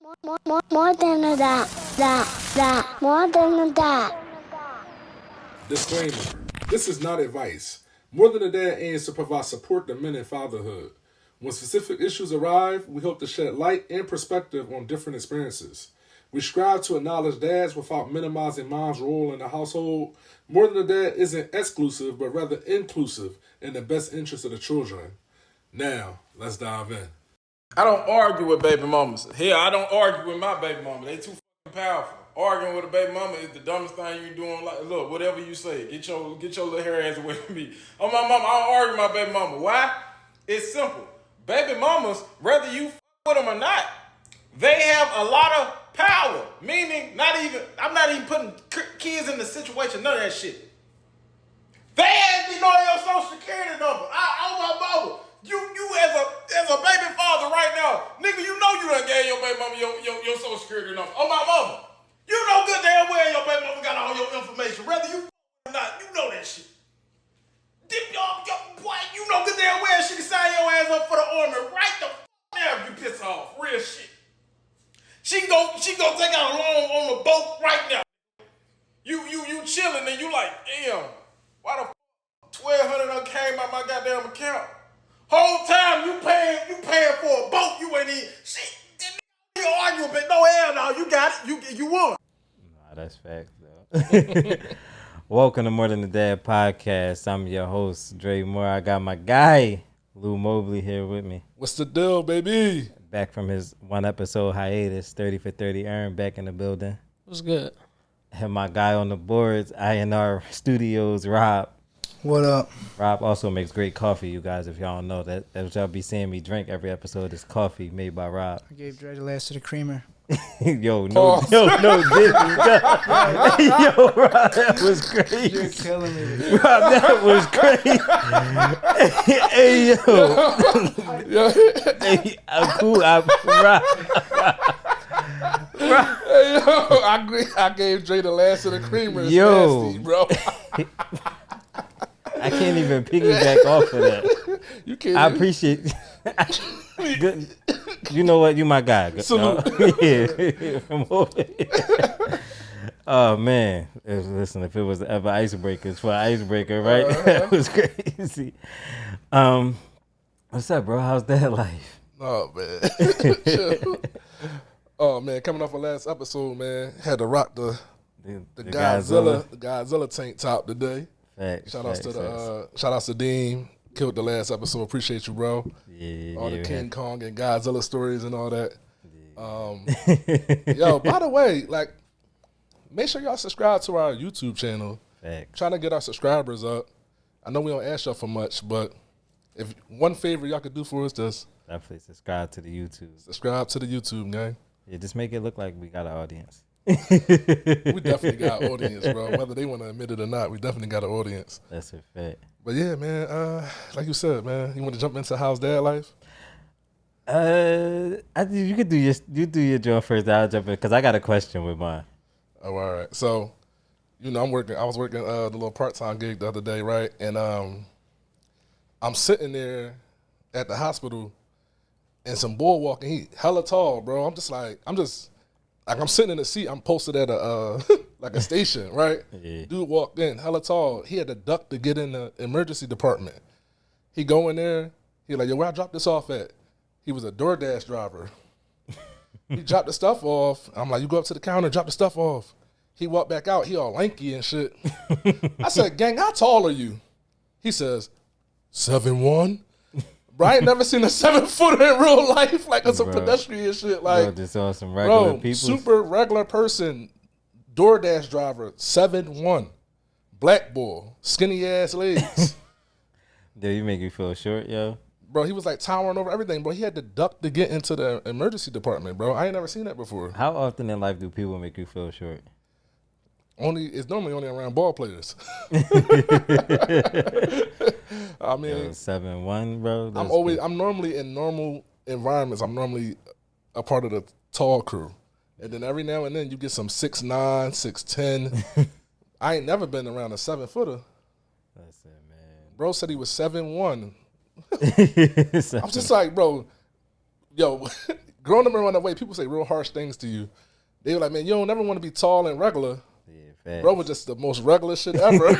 More than a dot. More than a dot. Disclaimer: this is not advice. More Than a Dad aims to provide support to men in fatherhood. When specific issues arrive, we hope to shed light and perspective on different experiences. We strive to acknowledge dads without minimizing mom's role in the household. More Than a Dad isn't exclusive, but rather inclusive in the best interest of the children. Now, let's dive in. I don't argue with baby mamas. Hell, I don't argue with my baby mama. They too fucking powerful. Arguing with a baby mama is the dumbest thing you doing. Like, look, whatever you say, get your little hair ass away from me. Oh, my mama, I don't argue with my baby mama. Why? It's simple. Baby mamas, whether you with them or not, they have a lot of power. Meaning, I'm not even putting kids in the situation. None of that shit. They ask me know your social security number. Oh my mama. You as a baby father right now, nigga, you know you done gave your baby mama your social security number. Oh my mama. You know good damn well your baby mama got all your information. Whether you or not, you know that shit. Dip your boy, you know good damn well she can sign your ass up for the army right the now if you piss off. Real shit. She can go take out a loan on the boat right now. You chilling and you like, damn, why the $1,200 came out my goddamn account? Whole time you paying for a boat, you ain't even you arguing, but no hell no, you got it, you won. Nah, that's facts though. Welcome to More Than a Dad podcast. I'm your host, Dre Moore. I got my guy, Lou Mobley, here with me. What's the deal, baby? Back from his one episode hiatus, 30 for 30 earn, back in the building. What's good? Have my guy on the boards, INR Studios, Rob. What up? Rob also makes great coffee, you guys, if y'all don't know. That's what y'all be seeing me drink every episode is coffee made by Rob. I gave Dre the last of the creamer. Yo, no, didn't. Yo, Rob, that was crazy. You're killing me. Rob, that was crazy. Hey, yo. Hey, I'm cool. Rob. Hey, yo, I gave Dre the last of the creamer. It's Yo. nasty, bro. I can't even piggyback off of that. You can't. I appreciate good. You know what? You my guy. Yeah. From over here. Oh man. Listen, if it was ever icebreakers for an icebreaker, right? That was crazy. What's up, bro? How's that life? Oh man. Oh man, coming off our last episode, man, had to rock the Godzilla tank top today. Facts, Shout outs to Dean. Killed the last episode. Appreciate you, bro. Yeah, all the King Kong and Godzilla stories and all that. Yeah. Yo, by the way, like, make sure y'all subscribe to our YouTube channel. Facts. Trying to get our subscribers up. I know we don't ask y'all for much, but if one favor y'all could do for us, just definitely subscribe to the YouTube. Subscribe to the YouTube, gang. Yeah, just make it look like we got an audience. We definitely got an audience, bro. Whether they want to admit it or not, we definitely got an audience. That's a fact. But yeah, man, like you said, man, you want to jump into how's dad life? I think you could do your job first. I'll jump in because I got a question with mine. Oh, all right. So, you know, I was working the little part-time gig the other day, right? And I'm sitting there at the hospital and some boy walking. He hella tall, bro. I'm sitting in the seat. I'm posted at a like a station, right? Yeah. Dude walked in, hella tall. He had to duck to get in the emergency department. He go in there. He like, yo, where I drop this off at? He was a DoorDash driver. He dropped the stuff off. I'm like, you go up to the counter, drop the stuff off. He walked back out. He all lanky and shit. I said, gang, how tall are you? He says, 7'1". Bro, I ain't never seen a 7-footer in real life, like on some pedestrian shit. Like, bro, just on some regular people. Super regular person, DoorDash driver, 7'1", black boy, skinny ass legs. Did he make you feel short, yo? Bro, he was like towering over everything, bro. He had to duck to get into the emergency department, bro. I ain't never seen that before. How often in life do people make you feel short? It's normally only around ball players. I mean, 7'1", bro. I'm normally in normal environments. I'm normally a part of the tall crew, and then every now and then you get some 6'9", 6'10". I ain't never been around a 7-footer. That's it, man. Bro said he was 7'1". I'm just like, bro, yo, growing up around that way, people say real harsh things to you. They were like, man, you don't never want to be tall and regular. Yeah, facts. Bro was just the most regular shit ever.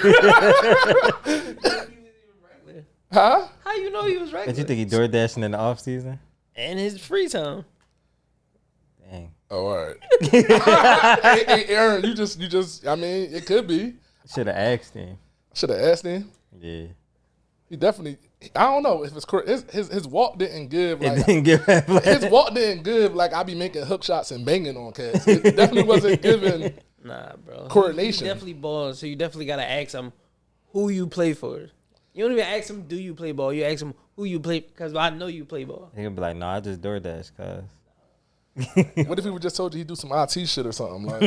Huh? How you know he was regular? But you think he door dashing in the off season? And his free time. Dang. Oh, all right. Hey, Aaron, you just. I mean, it could be. Should have asked him. Should have asked him. Yeah. He definitely. I don't know if it's correct. His walk didn't give. Like, It didn't give his walk didn't give. Like I be making hook shots and banging on cats. It definitely wasn't giving. Nah, bro. Coordination. He definitely balls, so you definitely gotta ask him who you play for. You don't even ask him, do you play ball? You ask him who you play, because I know you play ball. He gonna be like, no, I just door dash, cuz. What if he would just told you he'd do some IT shit or something? Like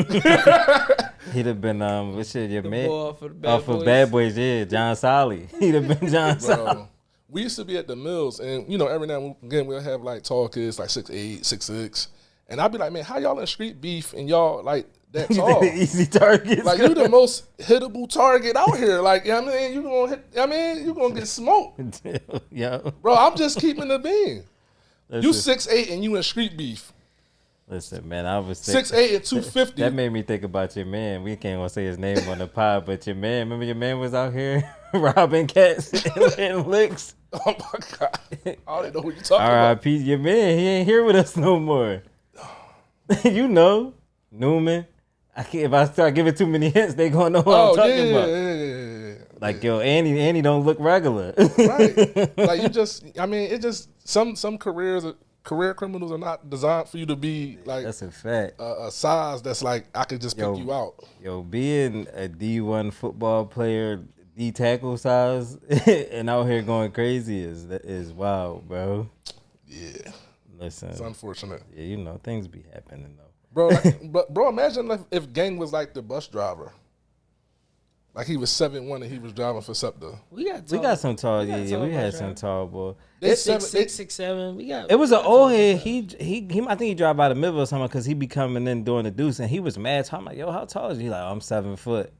He'd have been what shit, your The man? ball for the bad Oh, for boys. Bad Boys, yeah, John Solly. He'd have been John Solly. bro, we used to be at the mills, and you know, every now and again we'll have like tall kids, like 6'8", 6'6", and I'd be like, man, how y'all in street beef and y'all like that You tall? think the easy targets? Like you the most hittable target out here. Like you know what I mean, you gonna hit. I mean, you gonna get smoked, Yo. bro. I'm just keeping the bean. You Listen, 6'8" and you in street beef. listen, man, I was 6'8" and 250. That made me think about your man. We can't want to say his name on the pod, but your man, remember your man was out here robbing cats and licks? Oh my god, I don't even know who you talking about. R.I.P. Your man, he ain't here with us no more. You know, Newman. I can't. If I start giving too many hints, they gonna know what I'm talking about. Yeah. Like yo, Annie don't look regular. Right. Like you just, I mean, it just some career criminals are not designed for you to be like That's a fact. a size that's like I could just pick Yo. you out. Yo, being a D1 football player, D tackle size, and out here going crazy is wild, bro. Yeah, Listen, it's unfortunate, yeah, you know things be happening though. bro. Like, but bro, imagine if Gang was like the bus driver, like he was 7'1" and he was driving for SEPTA. We got some tall, got yeah, tall we had bus some drivers. tall boy. They 6'6", 6'7". We got. It was an old head. He I think he dropped by the middle or something because he be coming in doing the deuce and he was mad. So I'm like, yo, how tall is he? Like, I'm 7 foot.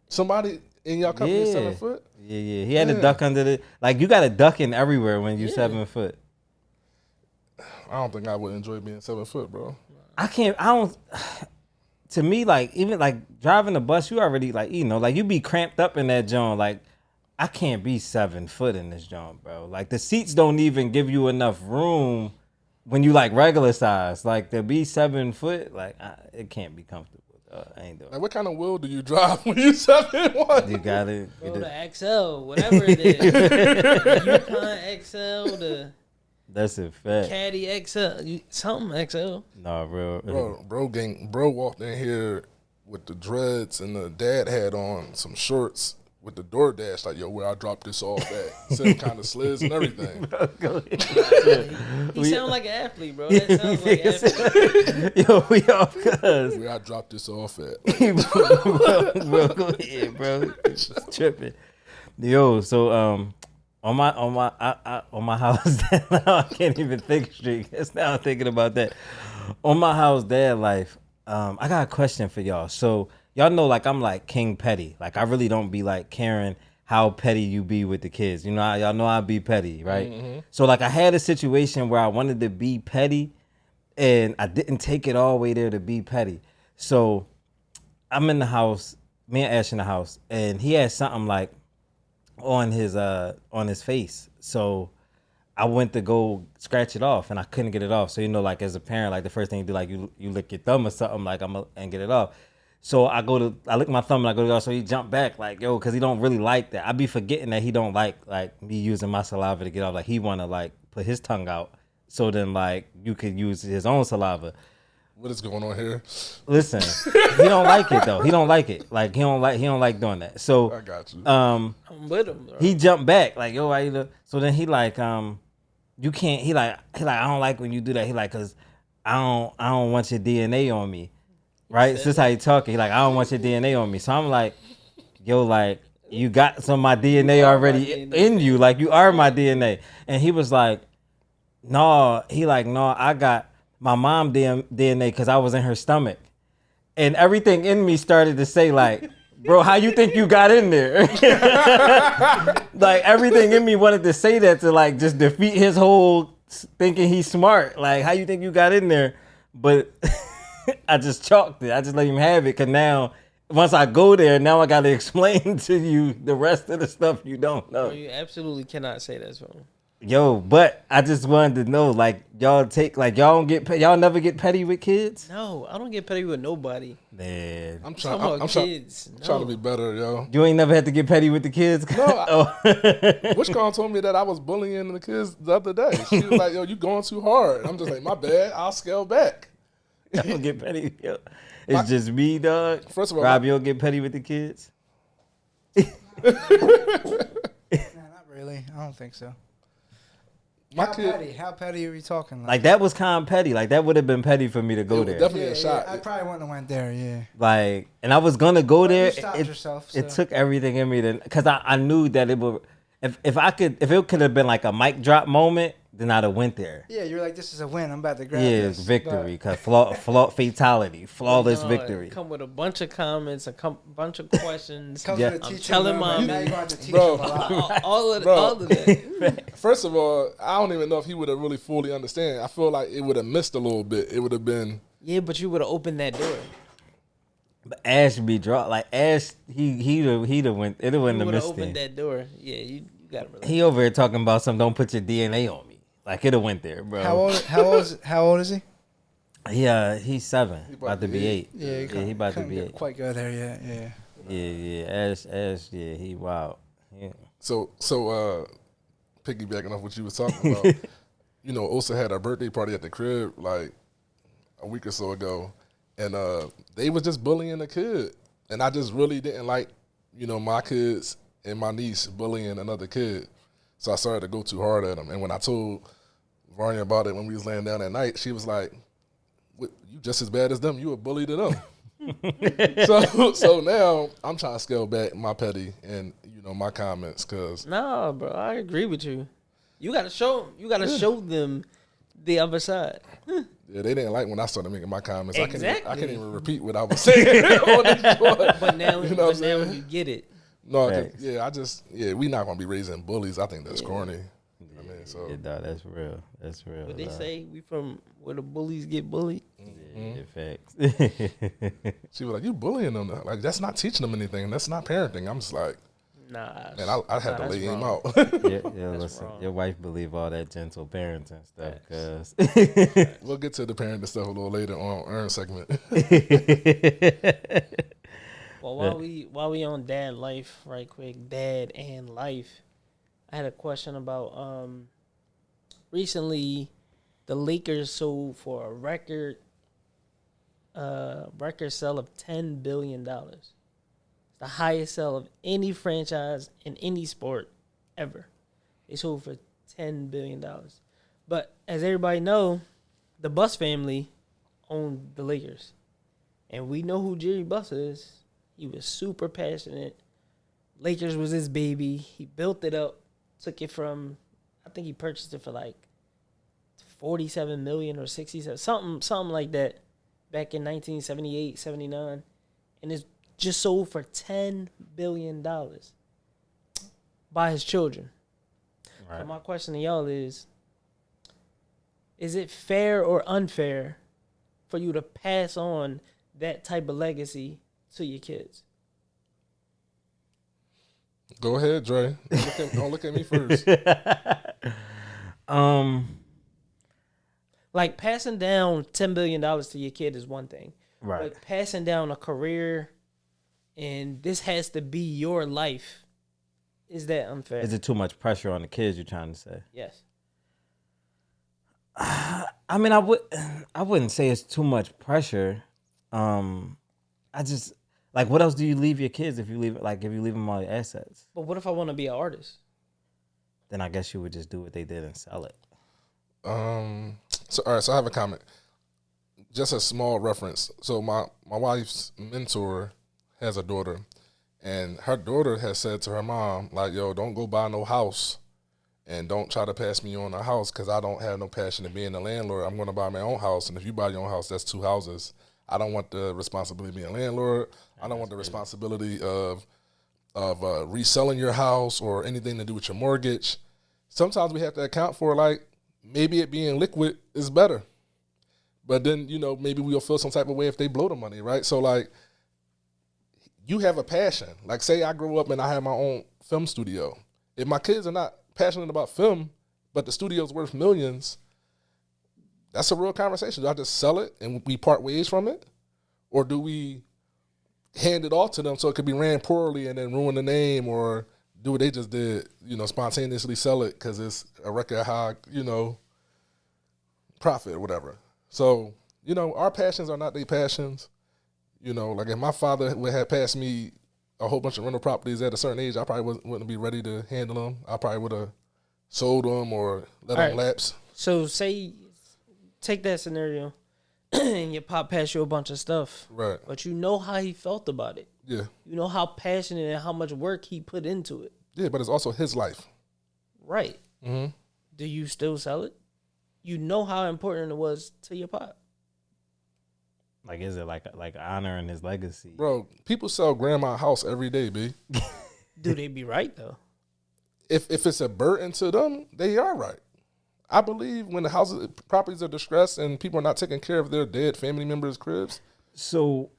Somebody in y'all company is 7 foot. Yeah. He had to duck under the like you got to duck in everywhere when you 7 foot. I don't think I would enjoy being 7 foot, bro. I don't. To me, like even like driving the bus, you already like you know like you be cramped up in that joint. Like I can't be 7 foot in this joint, bro. Like the seats don't even give you enough room when you like regular size. Like to be 7 foot, like it can't be comfortable. I ain't doing. Like what kind of wheel do you drive when you 7'1"? You got it. Bro, the XL, whatever it is. The Yukon XL, the That's a fact. Caddy XL, something XL. Nah, real. Bro walked in here with the dreads and the dad had on some shorts with the DoorDash, like, yo, where I dropped this off at. Same kind of slids and everything. Go ahead. He sound like an athlete, bro. That sounds like an athlete. Yo, we off cuz. Where I dropped this off at. bro, go ahead, bro. Just tripping. Yo, so on my house dad now I can't even think straight. Guess now I'm thinking about that. On my house dad life, I got a question for y'all. So y'all know like I'm like king petty. Like I really don't be like caring how petty you be with the kids. You know, y'all know I be petty, right? Mm-hmm. So like I had a situation where I wanted to be petty and I didn't take it all the way there to be petty. So I'm in the house, me and Ash in the house, and he had something like on his face. So I went to go scratch it off and I couldn't get it off. So you know, like as a parent, like the first thing you do, like you lick your thumb or something, like and get it off. So I lick my thumb and I go to go. So he jumped back, like yo, because he don't really like that. I be forgetting that he don't like me using my saliva to get off. Like he want to like put his tongue out, so then like you could use his own saliva. What is going on here? Listen, he don't like it though. He don't like it. Like he don't like doing that. So I got you. I'm with him, bro. he jumped back like yo, why you look? So then he like you can't. He like I don't like when you do that. He like cause I don't want your DNA on me. Right? This is how he talking. He like, I don't want your DNA on me. So I'm like, yo, like, you got some of my DNA already in you. Like, you are my DNA. And he was like, no. He like, no, I got my mom DNA because I was in her stomach. And everything in me started to say, like, bro, how you think you got in there? Like, everything in me wanted to say that to, like, just defeat his whole thinking he's smart. Like, how you think you got in there? But I just chalked it. I just let him have it. Cause now, once I go there, now I got to explain to you the rest of the stuff you don't know. Bro, you absolutely cannot say that's wrong. Yo, but I just wanted to know, like, y'all y'all never get petty with kids? No, I don't get petty with nobody. Man, I'm Talking trying. about I'm kids. trying to No. be better, yo. you ain't never had to get petty with the kids? No, Wishcon told me that I was bullying the kids the other day. She was like, "Yo, you going too hard." I'm just like, "My bad. I'll scale back." I don't get petty. Yo. It's just me, dog. First of all, Rob, you don't get petty with the kids? Nah, not really. I don't think so. How petty are we talking? Like, that was kind of petty. Like, that would have been petty for me to go it was there. definitely a shot. I probably wouldn't have went there. Yeah. Like, and I was gonna go But you there. stopped yourself, It so. took everything in me to, because I knew that it would. If it could have been like a mic drop moment, then I'd have went there. Yeah, you're like, this is a win. I'm about to grab Yeah, this. it's victory, because flawless No, victory. It come with a bunch of comments, bunch of questions. Comes Yeah. with a I'm teaching telling moment. mommy. Now you're going to teach Bro. them a lot. all of Bro. that. First of all, I don't even know if he would have really fully understand. I feel like it would have missed a little bit. It would have been. Yeah, but you would have opened that door. But Ash be dropped. Like, Ash, he'd have went. It You wouldn't have would have missed opened him. that door. Yeah, you got to relax. He over here talking about something. Don't put your DNA on me. Like, it'd have went there, bro. How old is he? Yeah, he's 7, He about to be 8. Yeah, he about to couldn't be get 8. quite go there yet. Yeah. Yeah. Ash, yeah, he wild. Yeah. So piggybacking off what you was talking about, you know, Osa had a birthday party at the crib like a week or so ago, and they was just bullying the kid, and I just really didn't like, you know, my kids and my niece bullying another kid, so I started to go too hard at them. And when I told Varnia about it when we was laying down at night, she was like, "You just as bad as them. You a bully to them." so now I'm trying to scale back my petty and, you know, my comments, because Nah, bro, I agree with you. You gotta show them the other side. yeah, they didn't like when I started making my comments. Exactly. I can't even repeat what I was saying on this one. But now, You know what I'm now saying? you get it. No, Facts. we not gonna be raising bullies. I think that's corny. I mean, so Yeah, dog, that's real. That's real. But they dog. say we from where the bullies get bullied. Yeah, facts. she was like, "You bullying them? Like, that's not teaching them anything. That's not parenting." I'm just like, Nah, man, I had to that's lay him wrong. out. yeah, listen, wrong. your wife believe all that gentle parenting stuff, cause We'll get to the parenting stuff a little later on Earn segment. Well, while we on dad life, right quick, dad and life, I had a question about recently the Lakers sold for a record sale of $10 billion. The highest sale of any franchise in any sport ever. They sold for $10 billion. But as everybody know, the Buss family owned the Lakers. And we know who Jerry Buss is. He was super passionate. Lakers was his baby. He built it up, took it from, I think he purchased it for like 47 million or 67, something like that back in 1978, 79. And it's just sold for $10 billion by his children. Right. So my question to y'all is it fair or unfair for you to pass on that type of legacy to your kids? Go ahead, Dre. Don't look at me first. Like passing down $10 billion to your kid is one thing. Right. But passing down a career and this has to be your life, is that unfair? Is it too much pressure on the kids? You're trying to say? Yes. I mean, I wouldn't say it's too much pressure. I just like, what else do you leave your kids if you leave them all your assets? But what if I want to be an artist? Then I guess you would just do what they did and sell it. So all right, so I have a comment. Just a small reference. So my wife's mentor has a daughter, and her daughter has said to her mom, like, "Yo, don't go buy no house, and don't try to pass me on a house because I don't have no passion in being a landlord. I'm going to buy my own house, and if you buy your own house, that's 2 houses. I don't want the responsibility of being a landlord. I don't want the responsibility of reselling your house or anything to do with your mortgage. Sometimes we have to account for, like, maybe it being liquid is better. But then, you know, maybe we'll feel some type of way if they blow the money, right? So, like, you have a passion. Like, say I grew up and I have my own film studio. If my kids are not passionate about film, but the studio's worth millions, that's a real conversation. Do I just sell it and we part ways from it? Or do we hand it off to them so it could be ran poorly and then ruin the name, or do what they just did, you know, spontaneously sell it because it's a record high, you know, profit or whatever. So, you know, our passions are not their passions. You know, like if my father would have passed me a whole bunch of rental properties at a certain age, I probably wouldn't be ready to handle them. I probably would have sold them or let them lapse. So say, take that scenario, and your pop passed you a bunch of stuff. Right. But you know how he felt about it. Yeah. You know how passionate and how much work he put into it. Yeah, but it's also his life. Right. Mm-hmm. Do you still sell it? You know how important it was to your pop. Like, is it like honoring his legacy? Bro, people sell grandma a house every day, B. Do they be right, though? If it's a burden to them, they are right. I believe when the properties are distressed and people are not taking care of their dead family members' cribs, So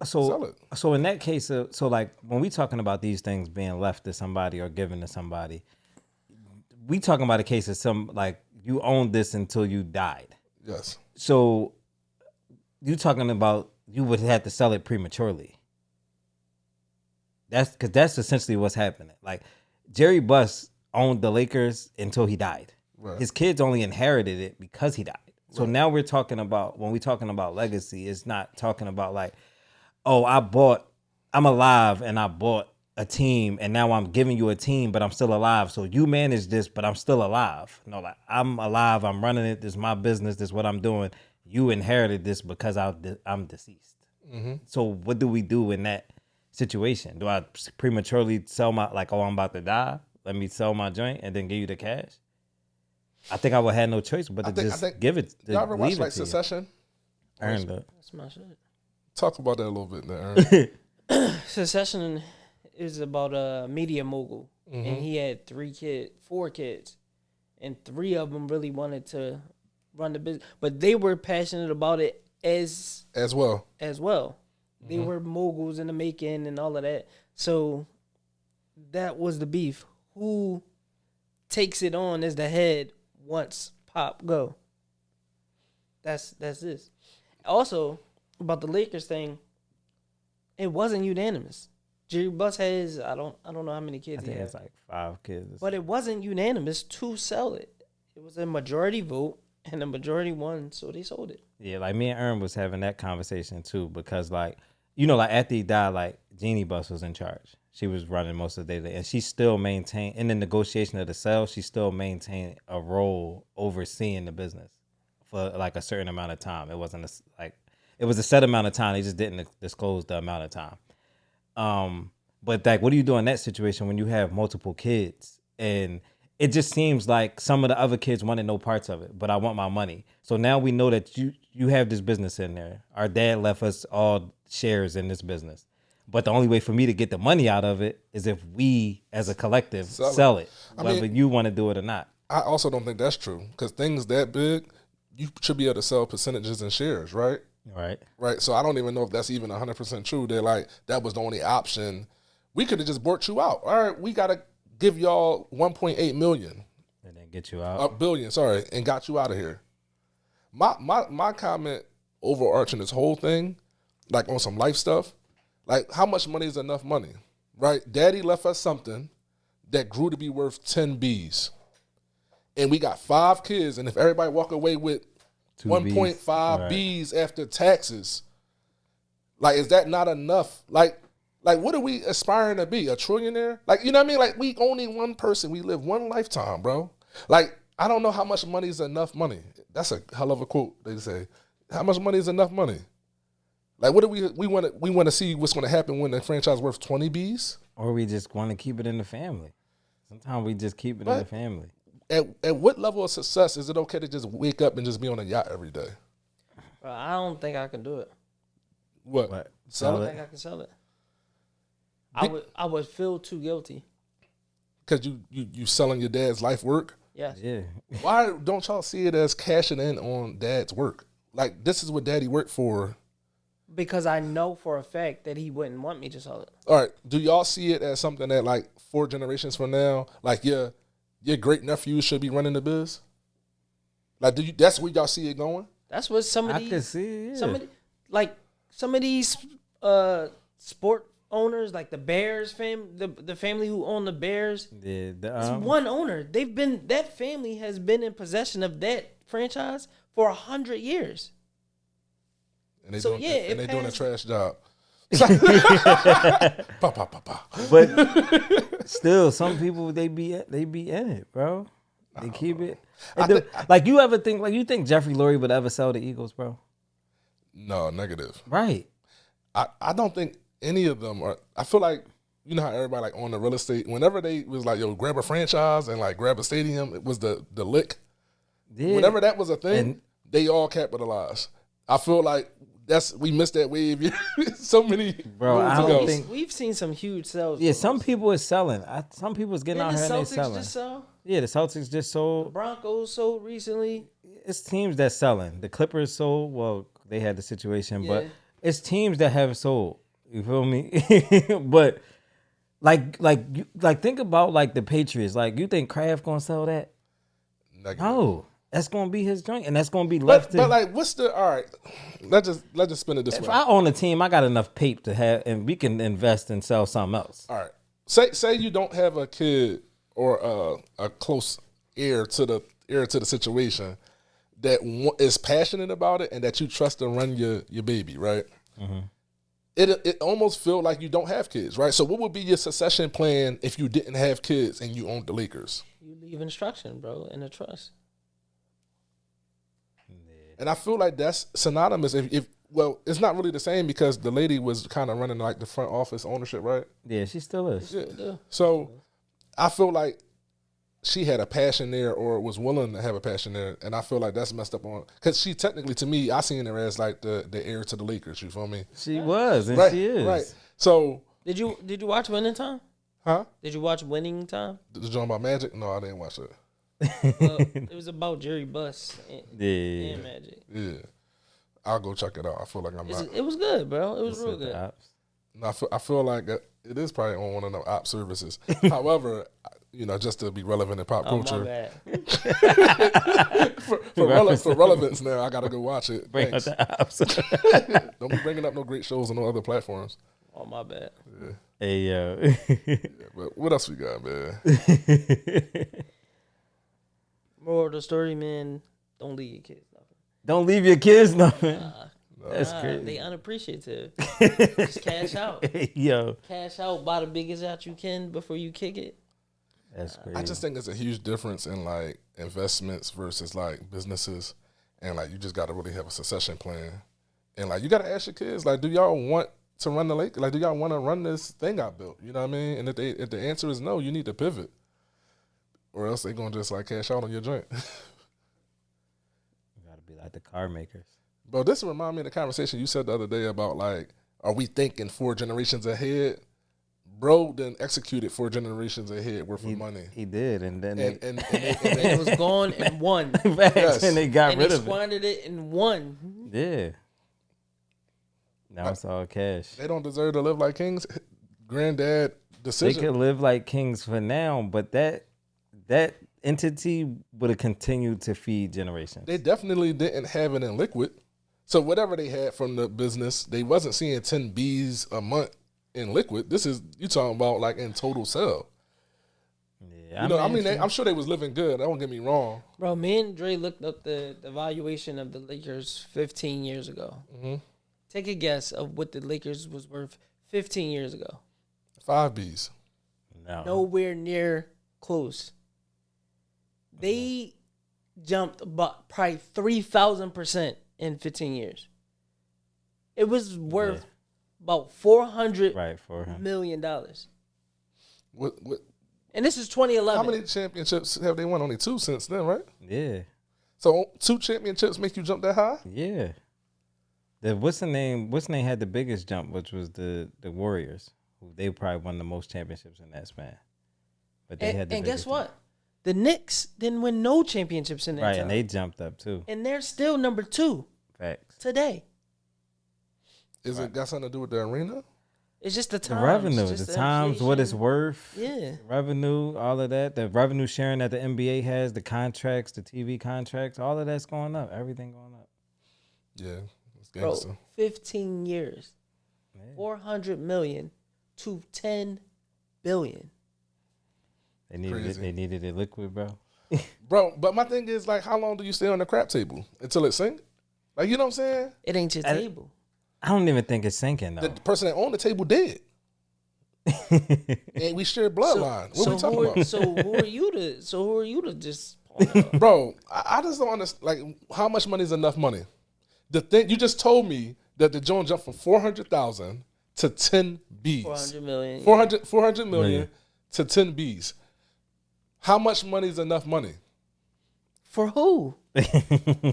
sell it. So in that case, so like when we talking about these things being left to somebody or given to somebody, we talking about a case of some, like, you owned this until you died. Yes. So you talking about you would have to sell it prematurely. That's essentially what's happening. Like, Jerry Buss owned the Lakers until he died. Right. His kids only inherited it because he died. So now we're talking about, when we're talking about legacy, it's not talking about like, oh, I'm alive and I bought a team and now I'm giving you a team, but I'm still alive. So you manage this, but I'm still alive. No, like, I'm alive. I'm running it. This is my business. This is what I'm doing. You inherited this because I'm deceased. Mm-hmm. So what do we do in that situation? Do I prematurely sell my, like, oh, I'm about to die, let me sell my joint and then give you the cash? I think I would have no choice but to just give it. Y'all ever watch like to you. Succession? Earned it. That's my shit. Talk about that a little bit there, Aaron. Succession is about a media mogul, and he had 4 kids, and 3 of them really wanted to run the business, but they were passionate about it as well. They were moguls in the making and all of that. So that was the beef. Who takes it on as the head once Pop go? That's this. Also, about the Lakers thing, it wasn't unanimous. Jerry Buss has I don't know how many kids I he think has, it's like 5 kids. but it wasn't unanimous to sell it. It was a majority vote, and the majority won, so they sold it. Yeah, like me and Ern was having that conversation too, because, like, you know, like after he died, like Jeannie Buss was in charge. She was running most of the day, and she still maintained in the negotiation of the sale. She still maintained a role overseeing the business for like a certain amount of time. It wasn't it was a set amount of time. They just didn't disclose the amount of time. But like, what do you do in that situation when you have multiple kids? And it just seems like some of the other kids wanted no parts of it, but I want my money. So now we know that you have this business in there. Our dad left us all shares in this business. But the only way for me to get the money out of it is if we, as a collective, sell it, whether you want to do it or not. I also don't think that's true, because things that big, you should be able to sell percentages and shares, right? Right. So I don't even know if that's even 100% true. They're like, that was the only option. We could have just bought you out. All right, we got to give y'all 1.8 million. And then get you out. Billion, sorry, and got you out of here. My comment overarching this whole thing, like on some life stuff, like, how much money is enough money, right? Daddy left us something that grew to be worth 10 Bs. And we got 5 kids, and if everybody walk away with 1.5 Bs after taxes, like, is that not enough? Like, what are we aspiring to be? A trillionaire? Like, you know what I mean? Like, we only one person. We live one lifetime, bro. Like, I don't know how much money is enough money. That's a hell of a quote, they say. How much money is enough money? Like, what do we want to see what's going to happen when the franchise worth 20 Bs? Or we just want to keep it in the family. Sometimes we just keep it in the family. At what level of success is it okay to just wake up and just be on a yacht every day? Bro, I don't think I can do it. What? I don't think I can sell it. I would feel too guilty. Because you selling your dad's life work? Yes. Yeah. Why don't y'all see it as cashing in on dad's work? Like, this is what daddy worked for. Because I know for a fact that he wouldn't want me to sell it. All right, do y'all see it as something that, like, 4 generations from now, like, your great nephew should be running the biz? Like, that's where y'all see it going? That's what some of I these, can see it. some of these sport owners, like the Bears the family who own the Bears. Yeah, It's one owner. That family has been in possession of that franchise for 100 years. And they So, doing, yeah, and it they doing a passed- trash job. Pa, pa, pa, pa. But still, some people they be in it, bro. They keep it. And like you think Jeffrey Lurie would ever sell the Eagles, bro? No, negative. Right. I don't think any of them are. I feel like, you know how everybody like on the real estate, whenever they was like, yo, grab a franchise and like grab a stadium, it was the lick. Yeah. Whenever that was a thing, And- they all capitalized. I feel like we missed that wave so many Bro, moons I don't ago. think- We've seen some huge sales. Yeah, though. some people is selling. Some people is getting Didn't out the here and they Celtics selling. just sell? Yeah, the Celtics just sold. Broncos sold recently. It's teams that selling. The Clippers sold. Well, they had the situation, but Yeah. it's teams that have sold. You feel me? But like think about like the Patriots. Like, you think Kraft gonna sell that? Negative. No, that's gonna be his joint, and that's gonna be But, left. but like, what's the all right? Let's just spin it this If way. I own a team, I got enough pape to have, and we can invest and sell something else. All right. Say you don't have a kid or a close heir to the situation that is passionate about it and that you trust to run your baby, right? Mm-hmm. It almost feel like you don't have kids, right? So what would be your succession plan if you didn't have kids and you owned the Lakers? You leave instruction, bro, in the trust. And I feel like that's synonymous. Well, it's not really the same because the lady was kind of running like the front office ownership, right? Yeah, she still is. Yeah. So I feel like she had a passion there or was willing to have a passion there. And I feel like that's messed up on, because she technically, to me, I seen her as like the heir to the Lakers. You feel me? She was, and Right. she is. Right. So, Did you watch Winning Time? huh? Did you watch Winning Time? The joint about Magic? No, I didn't watch it. It was about Jerry Buss Yeah. and Magic. Yeah. I'll go check it out. I feel like I'm not. It was good, bro. It was This real is the good. ops. No, I feel like it is probably on one of the op services. However, just to be relevant in pop Oh, my culture, bad. for relevance now, I got to go watch it. Bring out Thanks. the ops. Don't be bringing up no great shows on no other platforms. Oh, my bad. Hey, yo. But what else we got, man? Moral of the story, man, don't leave your kids nothing. Don't leave your kids nothing. That's Nah, crazy. they unappreciative. Just cash out. Yo. Cash out, buy the biggest yacht you can before you kick it. That's crazy. I just think there's a huge difference in like investments versus like businesses, and like you just got to really have a succession plan, and like you got to ask your kids, like, do y'all want to run the lake? Like, do y'all want to run this thing I built? You know what I mean? And if the answer is no, you need to pivot, or else they gonna just like cash out on your joint. You gotta be like the car makers. Bro, this remind me of the conversation you said the other day about like, are we thinking 4 generations ahead? Bro then executed 4 generations ahead worth of money. He did, and then And And it was gone and won. Yes. and they got And rid they of it. squandered it and won. Yeah. Now it's all cash. they don't deserve to live like kings. Granddad They decision. could live like kings for now, but that entity would have continued to feed generations. They definitely didn't have it in liquid. So whatever they had from the business, they wasn't seeing 10 Bs a month in liquid. This is, you talking about like in total sell. Yeah, I'm sure they was living good. Don't get me wrong. Bro, me and Dre looked up the valuation of the Lakers 15 years ago. Mm-hmm. Take a guess of what the Lakers was worth 15 years ago. 5 Bs. Nowhere near close. They jumped about probably 3,000% in 15 years. It was worth about $400 right for him. million. What? And this is 2011. How many championships have they won? Only 2 since then, right? Yeah, So 2 championships make you jump that high? yeah. The what's the name had the biggest jump, which was the Warriors. Who they probably won the most championships in that span. But they had the and guess biggest what? jump. The Knicks didn't win no championships in that Right, time. and they jumped up too. And they're still number 2 Facts. today. Is it got something to do with the arena? It's just the The times. revenue, just the times, what it's inflation. worth. Yeah. Revenue, all of that. The revenue sharing that the NBA has, the contracts, the TV contracts, all of that's going up. Everything going up. Yeah, it's Bro, gangster. 15 years. 400 million to 10 billion. They needed Crazy. it. They needed it liquid, bro. Bro, but my thing is, like, how long do you stay on the crap table? Until it sink? Like, you know what I'm saying? It ain't your table. I don't even think it's sinking though. The person that owned the table dead. And we share bloodline. What we talking about? So who are you to just point out? Bro, I just don't understand. Like, how much money is enough money? The thing you just told me that the joint jumped from 400,000 to 10 Bs. 400 million. 400 million to 10 Bs. How much money is enough money? For who?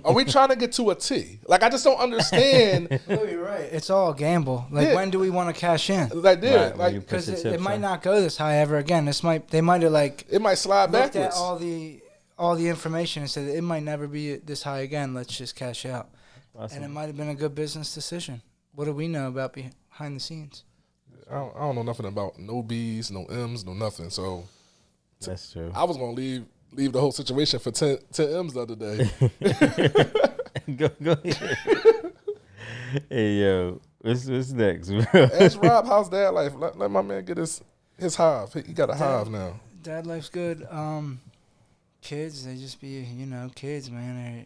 Are we trying to get to a T? Like, I just don't understand. Oh, you're right. It's all a gamble. Like, Yeah. when do we want to cash in? Like, Right, yeah, when like you put Because your it chips might in. not go this high ever again. They might have like it might slide looked at backwards. all the information and said it might never be this high again. Let's just cash out. Awesome. And it might have been a good business decision. What do we know about behind the scenes? I don't know nothing about no Bs, no Ms, no nothing. So That's true. I was gonna leave the whole situation for 10 M's the other day. go ahead. Hey yo, what's next, bro? Ask Rob, how's dad life? Let my man get his hive. He got a hive now. Dad life's good. Kids, they just be, kids, man. They're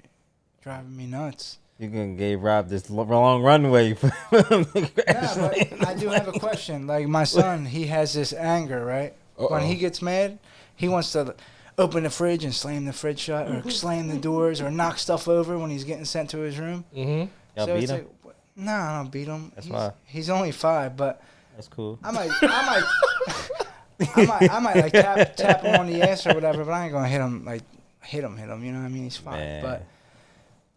driving me nuts. You gonna give Rob this long runway for him to Yeah, congratulate. but I do have a question. Like, my son, he has this anger, right? When he gets mad, he wants to open the fridge and slam the fridge shut or slam the doors or knock stuff over when he's getting sent to his room. Mm-hmm. Y'all So beat it's him? like, no, I don't beat him. That's why. He's only 5, but That's cool. I might like tap him on the ass or whatever, but I ain't gonna hit him. You know what I mean? He's 5, Man. but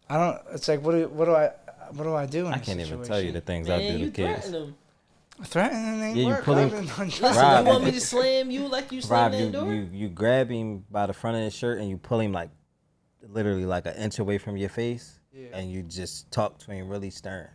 I don't. It's like, what do I do? In I this can't even situation? tell you the things I Man, do you to kids. threaten them. Threatening ain't Yeah, you work. pull him- I've been undressing. Rob, You want me to slam you like you Rob, slammed that door? you grab him by the front of his shirt and you pull him like literally like an inch away from your face, and you just talk to him really stern,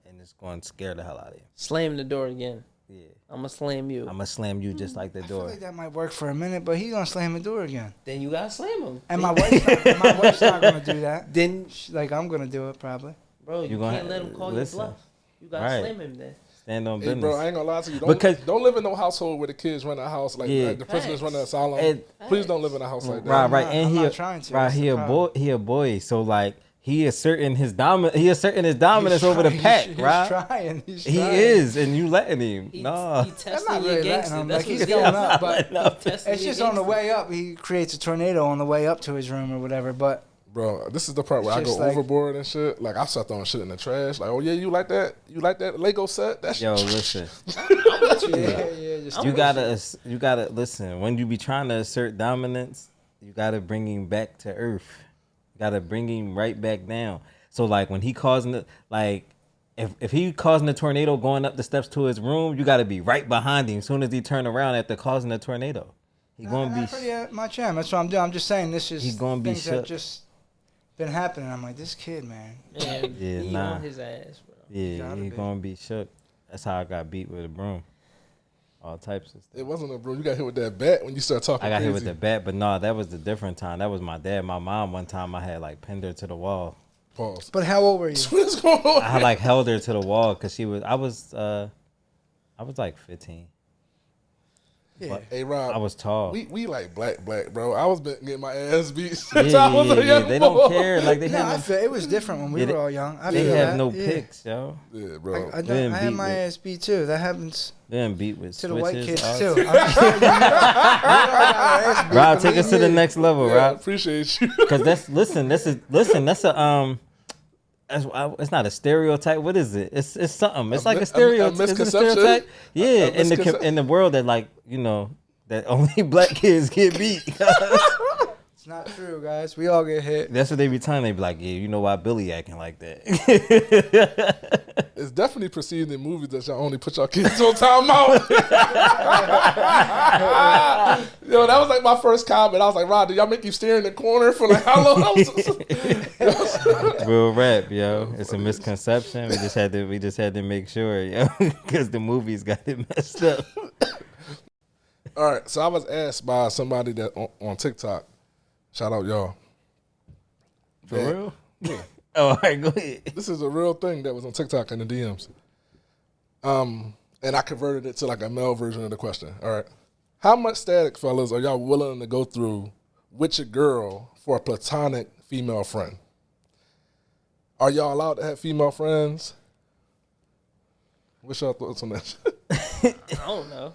and it's going to scare the hell out of him. Slam the door again. Yeah, I'm gonna slam you. I'm gonna slam you just like the I feel door. like that might work for a minute, but he's gonna slam the door again. Then you gotta slam him. And my wife's not gonna do that. Then, Like, I'm gonna do it probably. bro, you gonna can't let him call listen. you bluff. You gotta Right. slam him then. Stand on Hey, business. bro, I ain't gonna lie to you. Because- Don't live in no household where the kids run a house like, Yeah. like the prisoners run an Facts. asylum. And- Please don't live in a house like that. Right, right, not- and I'm he not a, trying to. right, That's he the a boy, problem. he a boy, so like he asserting his dominance over the pack, he's right? Trying. He's He trying. is, and you letting him. He, No, he testing not your really letting gangster. him, That's like, what he's he's going doing. up, but Testing it's your just on the gangster. way up. He creates a tornado on the way up to his room or whatever. But Bro, this is the part where I Just go like- overboard and shit. Like, I start throwing shit in the trash. Like, oh yeah, you like that? You like that Lego set? That's yo, listen, yeah, just you gotta listen. When you be trying to assert dominance, you gotta bring him back to earth. You gotta bring him right back down. So like when he causing the like. If he causing a tornado going up the steps to his room, you got to be right behind him. As soon as he turn around after causing a tornado, he gonna be. Not pretty much am. That's what I'm doing. I'm just saying this is He gonna be things that shook. just been happening. I'm like, this kid, man. Man, Yeah, he nah. on his ass, bro. Yeah, Gotta he be. gonna be shook. That's how I got beat with a broom. All types of stuff. it wasn't a bro. You got hit with that bat when you start talking. I got hit crazy. with the bat, but no, that was the different time. That was my dad. My mom, one time I had like pinned her to the wall. Pause. But how old were you? What is going on? I had like held her to the wall because I was like 15. Yeah. Hey Rob, I was tall. we like black, bro. I was getting my ass beat yeah, since I was a young They boy. don't care. Like they No, I have feel it was different when we Yeah, were all young. I they feel have that, no yeah. picks, yo. Yeah, bro. I They had beat my with- ass beat too. That happens They didn't beat with to the white switches, kids all- too. I'm just saying, we all got our ass beat, Rob, take us to believe the me. next level, Yeah, Rob. appreciate you. Because that's it's not a stereotype. What is it? It's something. It's like a stereotype. Is it a misconception? stereotype? Yeah, A in the misconception. in the world that like that only black kids get beat. It's not true, guys. We all get hit. That's what they be telling. They be like, yeah, you know why Billy acting like that? It's definitely perceived in movies that y'all only put y'all kids on timeout. Yo, that was like my first comment. I was like, Rod, did y'all make you stare in the corner for like how long? Real rap, yo. It's a misconception. We just had to make sure, yo, because the movies got it messed up. All right, so I was asked by somebody that on TikTok. Shout out y'all. For real? Yeah. Oh, all right, go ahead. This is a real thing that was on TikTok in the DMs. And I converted it to like a male version of the question. All right. How much static, fellas, are y'all willing to go through with your girl for a platonic female friend? Are y'all allowed to have female friends? What's your thoughts on that? I don't know.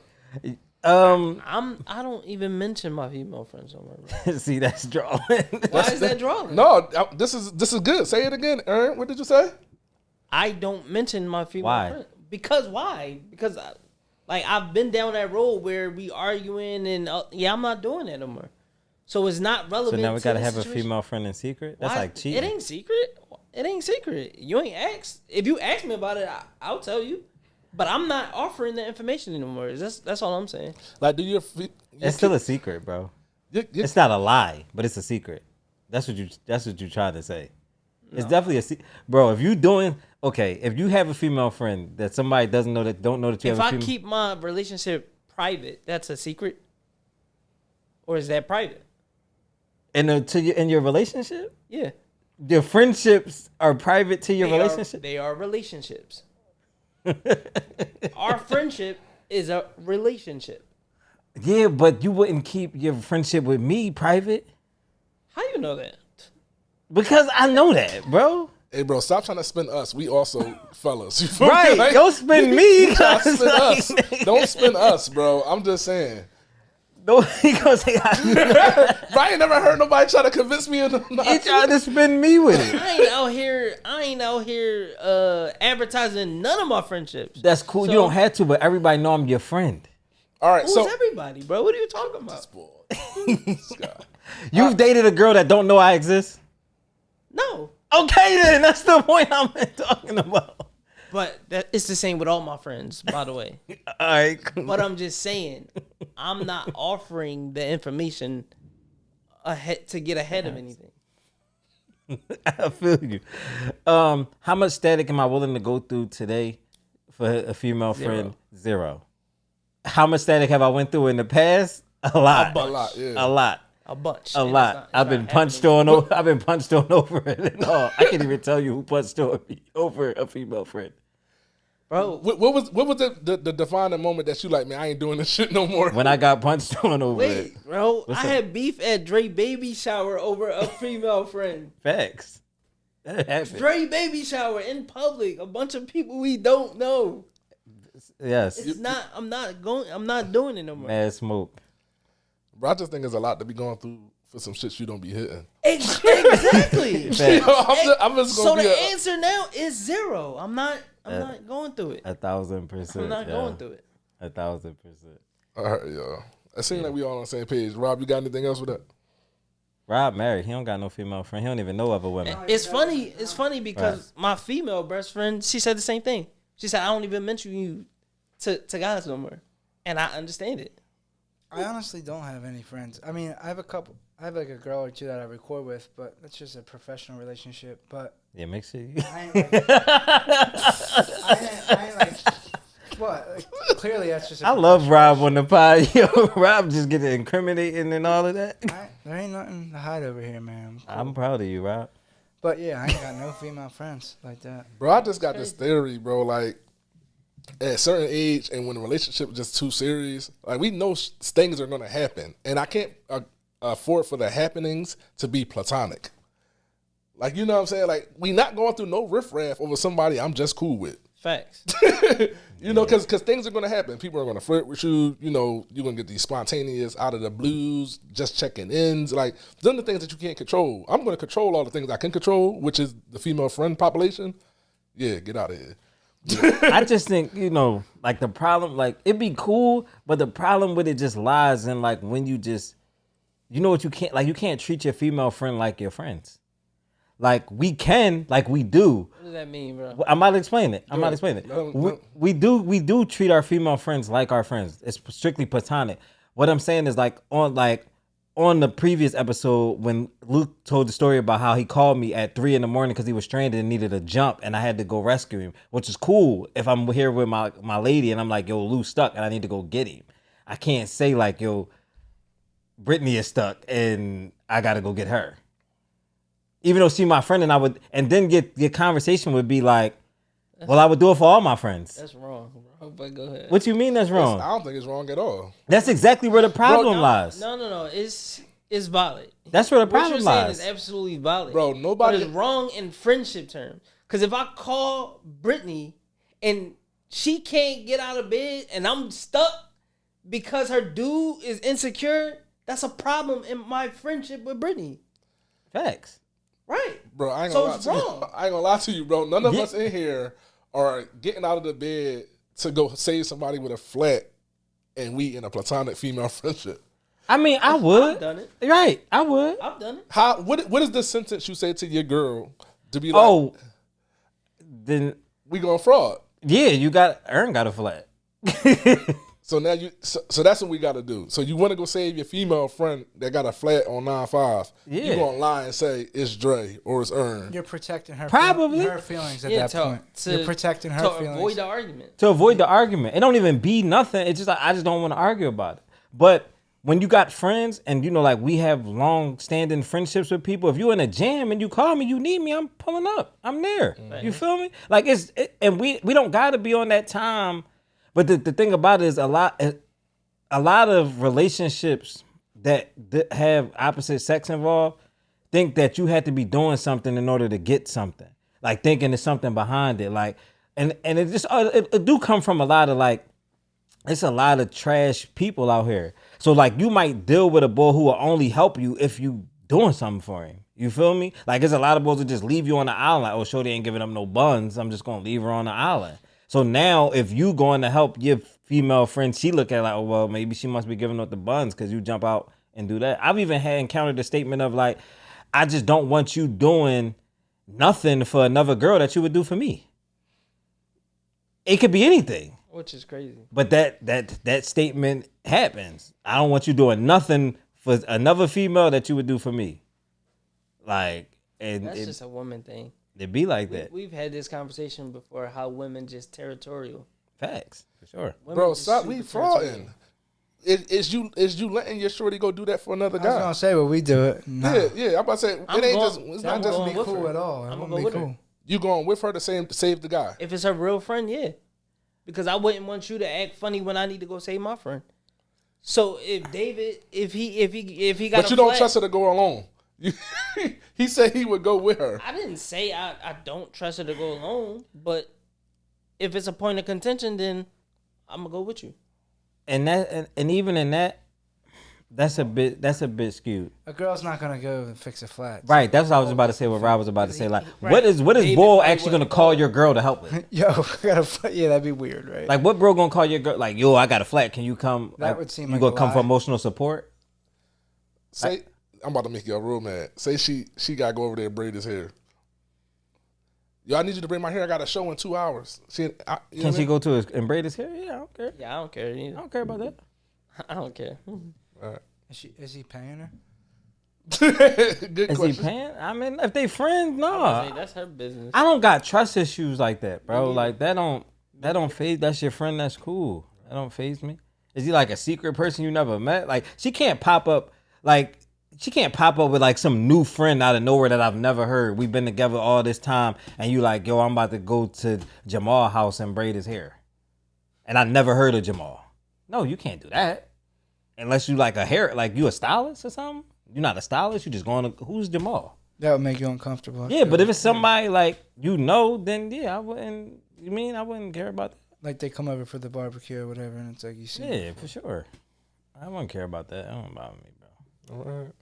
I don't even mention my female friends on my See, that's drawing. Why is that drawing? No, this is good. Say it again, Aaron. What did you say? I don't mention my female Why? friend. Because why? Because I've been down that road where we arguing and I'm not doing that no more. So it's not So relevant. now we gotta to the have a situation. female friend in secret? That's Why? like cheating. It ain't secret. It ain't secret. You ain't asked. If you ask me about it, I'll tell you. But I'm not offering the information anymore. That's all I'm saying. Like, do your It's still a secret, bro. It's not a lie, but it's a secret. That's what you tried to say. No. It's definitely a secret, bro. If you have a female friend that somebody don't know that you have a female. If I keep my relationship private, that's a secret, or is that private? In your relationship, Yeah. Your friendships are private to your relationship. They are relationships. Our friendship is a relationship. Yeah, but you wouldn't keep your friendship with me private. How you know that? Because I know that, bro. Hey, bro, stop trying to spin us. We also fellas. You feel Right. me? Like, Don't spin me. spin us. Don't spin us, bro. I'm just saying. No, he gonna say, Ryan never heard nobody try to convince me of he tried to spin me with it. I ain't out here advertising none of my friendships. That's cool. So, you don't have to, but everybody know I'm your friend. All right, who's so everybody, bro? What are you talking about? You've dated a girl that don't know I exist? No. Okay, then. That's the point I'm talking about. But it's the same with all my friends, by the way. All right. But I'm just saying, I'm not offering the information ahead to get ahead of anything. I feel you. How much static am I willing to go through today for a female friend? 0. How much static have I went through in the past? A lot. a lot, yeah. A lot. A bunch. A lot. I've been punched on over it and all. I can't even tell you who punched on me over a female friend. Bro, what was the defining moment that you like, man, I ain't doing this shit no more? When I got punched on over it. wait, bro. What's I up? had beef at Dre baby shower over a female friend. Facts. That happened. Dre baby shower in public. A bunch of people we don't know. Yes. It's not. I'm not doing it no more. Mad smoke. Bro, I just think there's a lot to be going through for some shit you don't be hitting. Exactly. Yo, I'm just So gonna the be answer now is 0. I'm not going through it. 1,000%. I'm not going through it. 1,000%. All right, yo. It seems like we all on the same page. Rob, you got anything else with that? Rob married. He don't got no female friend. He don't even know other women. It's funny because my female best friend, she said the same thing. She said, I don't even mention you to guys no more. And I understand it. I honestly don't have any friends. I mean, I have a couple. I have like a girl or two that I record with, but that's just a professional relationship. But Yeah, make sure you. I ain't like, I ain't like what? Like, clearly, that's just. I love Rob on the pod. Yo, Rob just getting incriminating and all of that. There ain't nothing to hide over here, man. Cool. I'm proud of you, Rob. But yeah, I ain't got no female friends like that. Bro, I just got this theory, bro. Like, at a certain age and when the relationship is just too serious, like, we know things are going to happen. And I can't afford for the happenings to be platonic. Like, you know what I'm saying? Like, we not going through no riffraff over somebody I'm just cool with. Facts. You know, because things are going to happen. People are going to flirt with you. You know, you're going to get these spontaneous, out of the blues, just checking ins. Like, those are the things that you can't control. I'm going to control all the things I can control, which is the female friend population. Yeah, get out of here. I just think, you know, like the problem, like it'd be cool, but the problem with it just lies in like when you just, you know what you can't, like you can't treat your female friend like your friends. Like we can, like we do. What does that mean, bro? I'm about to explain it. No. We do treat our female friends like our friends. It's strictly platonic. What I'm saying is like on the previous episode when Luke told the story about how he called me at 3 a.m. because he was stranded and needed a jump and I had to go rescue him, which is cool if I'm here with my lady and I'm like, yo, Lou's stuck and I need to go get him. I can't say like, yo, Brittany is stuck and I gotta go get her. Even though she's my friend, and then your conversation would be like, well, I would do it for all my friends. That's wrong, bro. But go ahead. What you mean that's wrong? I don't think it's wrong at all. That's exactly where the problem lies. No. It's valid. That's where the problem What you're saying lies. is absolutely valid. Bro, nobody... But it's wrong in friendship terms. Because if I call Brittany and she can't get out of bed and I'm stuck because her dude is insecure, that's a problem in my friendship with Brittany. Facts. Right. Bro, I ain't gonna lie to you. I ain't gonna lie to you, bro. None of us in here are getting out of the bed to go save somebody with a flat and we in a platonic female friendship. I mean, I would. I've done it. Right, I would. I've done it. What is the sentence you say to your girl to be like, Oh, then we going fraud? yeah, Aaron got a flat. So now so that's what we got to do. So you want to go save your female friend that got a flat on 9-5. Yeah. You going to lie and say it's Dre or it's Ern. You're protecting her. Probably. Her feelings at that point. You're protecting her feelings. To avoid the argument. To avoid the argument. It don't even be nothing. It's just like, I just don't want to argue about it. But when you got friends and, you know, like we have long-standing friendships with people, if you in a jam and you call me, you need me, I'm pulling up. I'm there. Mm-hmm. You feel me? Like and we don't got to be on that time. But the thing about it is a lot of relationships that have opposite sex involved think that you had to be doing something in order to get something. Like thinking there's something behind it. Like and it just it do come from a lot of like, it's a lot of trash people out here. So like you might deal with a boy who will only help you if you doing something for him. You feel me? Like there's a lot of boys that just leave you on the island. Like, oh, shorty ain't giving up no buns. I'm just gonna leave her on the island. So now if you going to help your female friend, she look at it like, oh, well, maybe she must be giving up the buns because you jump out and do that. I've even encountered the statement of like, I just don't want you doing nothing for another girl that you would do for me. It could be anything. Which is crazy. But that statement happens. I don't want you doing nothing for another female that you would do for me. Like, and that's just a woman thing. It be like that. We've had this conversation before, how women just territorial. Facts, for sure. Women Bro, just stop. super We frauding. territorial. Is you letting your shorty go do that for another guy? I was gonna say, but we do it. Nah. Yeah. I'm about to say it's not just Be cool at all. It wouldn't be cool. You going with her to save the guy. If it's her real friend, yeah. Because I wouldn't want you to act funny when I need to go save my friend. So if David, if he got, but you don't trust her to go alone. He said he would go with her. I didn't say I don't trust her to go alone, but if it's a point of contention, then I'm gonna go with you. And even in that, that's a bit skewed. A girl's not gonna go and fix a flat. Right, that's what I was about to say. What Rob was about to say. Like, Right. what is David Bull probably actually gonna wasn't call calling. your girl to help with? Yo, yeah, that'd be weird, right? Like, what bro gonna call your girl? Like, yo, I got a flat. Can you come? That like, would seem you like gonna a come for lie. emotional support? Say, I'm about to make y'all real mad. Say she gotta go over there and braid his hair. Yo, I need you to braid my hair. I got a show in 2 hours. Can she go to his and braid his hair? Yeah, I don't care. Yeah, I don't care either. I don't care about that. I don't care. All right. Is he paying her? Good Is question. he paying? I mean, if they friends, I was no. say, that's her business. I don't got trust issues like that, bro. Like that don't phase. That's your friend. That's cool. That don't phase me. Is he like a secret person you never met? Like she can't pop up with like some new friend out of nowhere that I've never heard. We've been together all this time, and you like, yo, I'm about to go to Jamal's house and braid his hair, and I never heard of Jamal. No, you can't do that unless you like you a stylist or something. You're not a stylist. You just going to who's Jamal? That would make you uncomfortable. Yeah, but if it's somebody like then yeah, I wouldn't. You mean I wouldn't care about that? Like they come over for the barbecue or whatever, and it's like you see. Yeah, for sure. I wouldn't care about that. That don't bother me, bro. All right.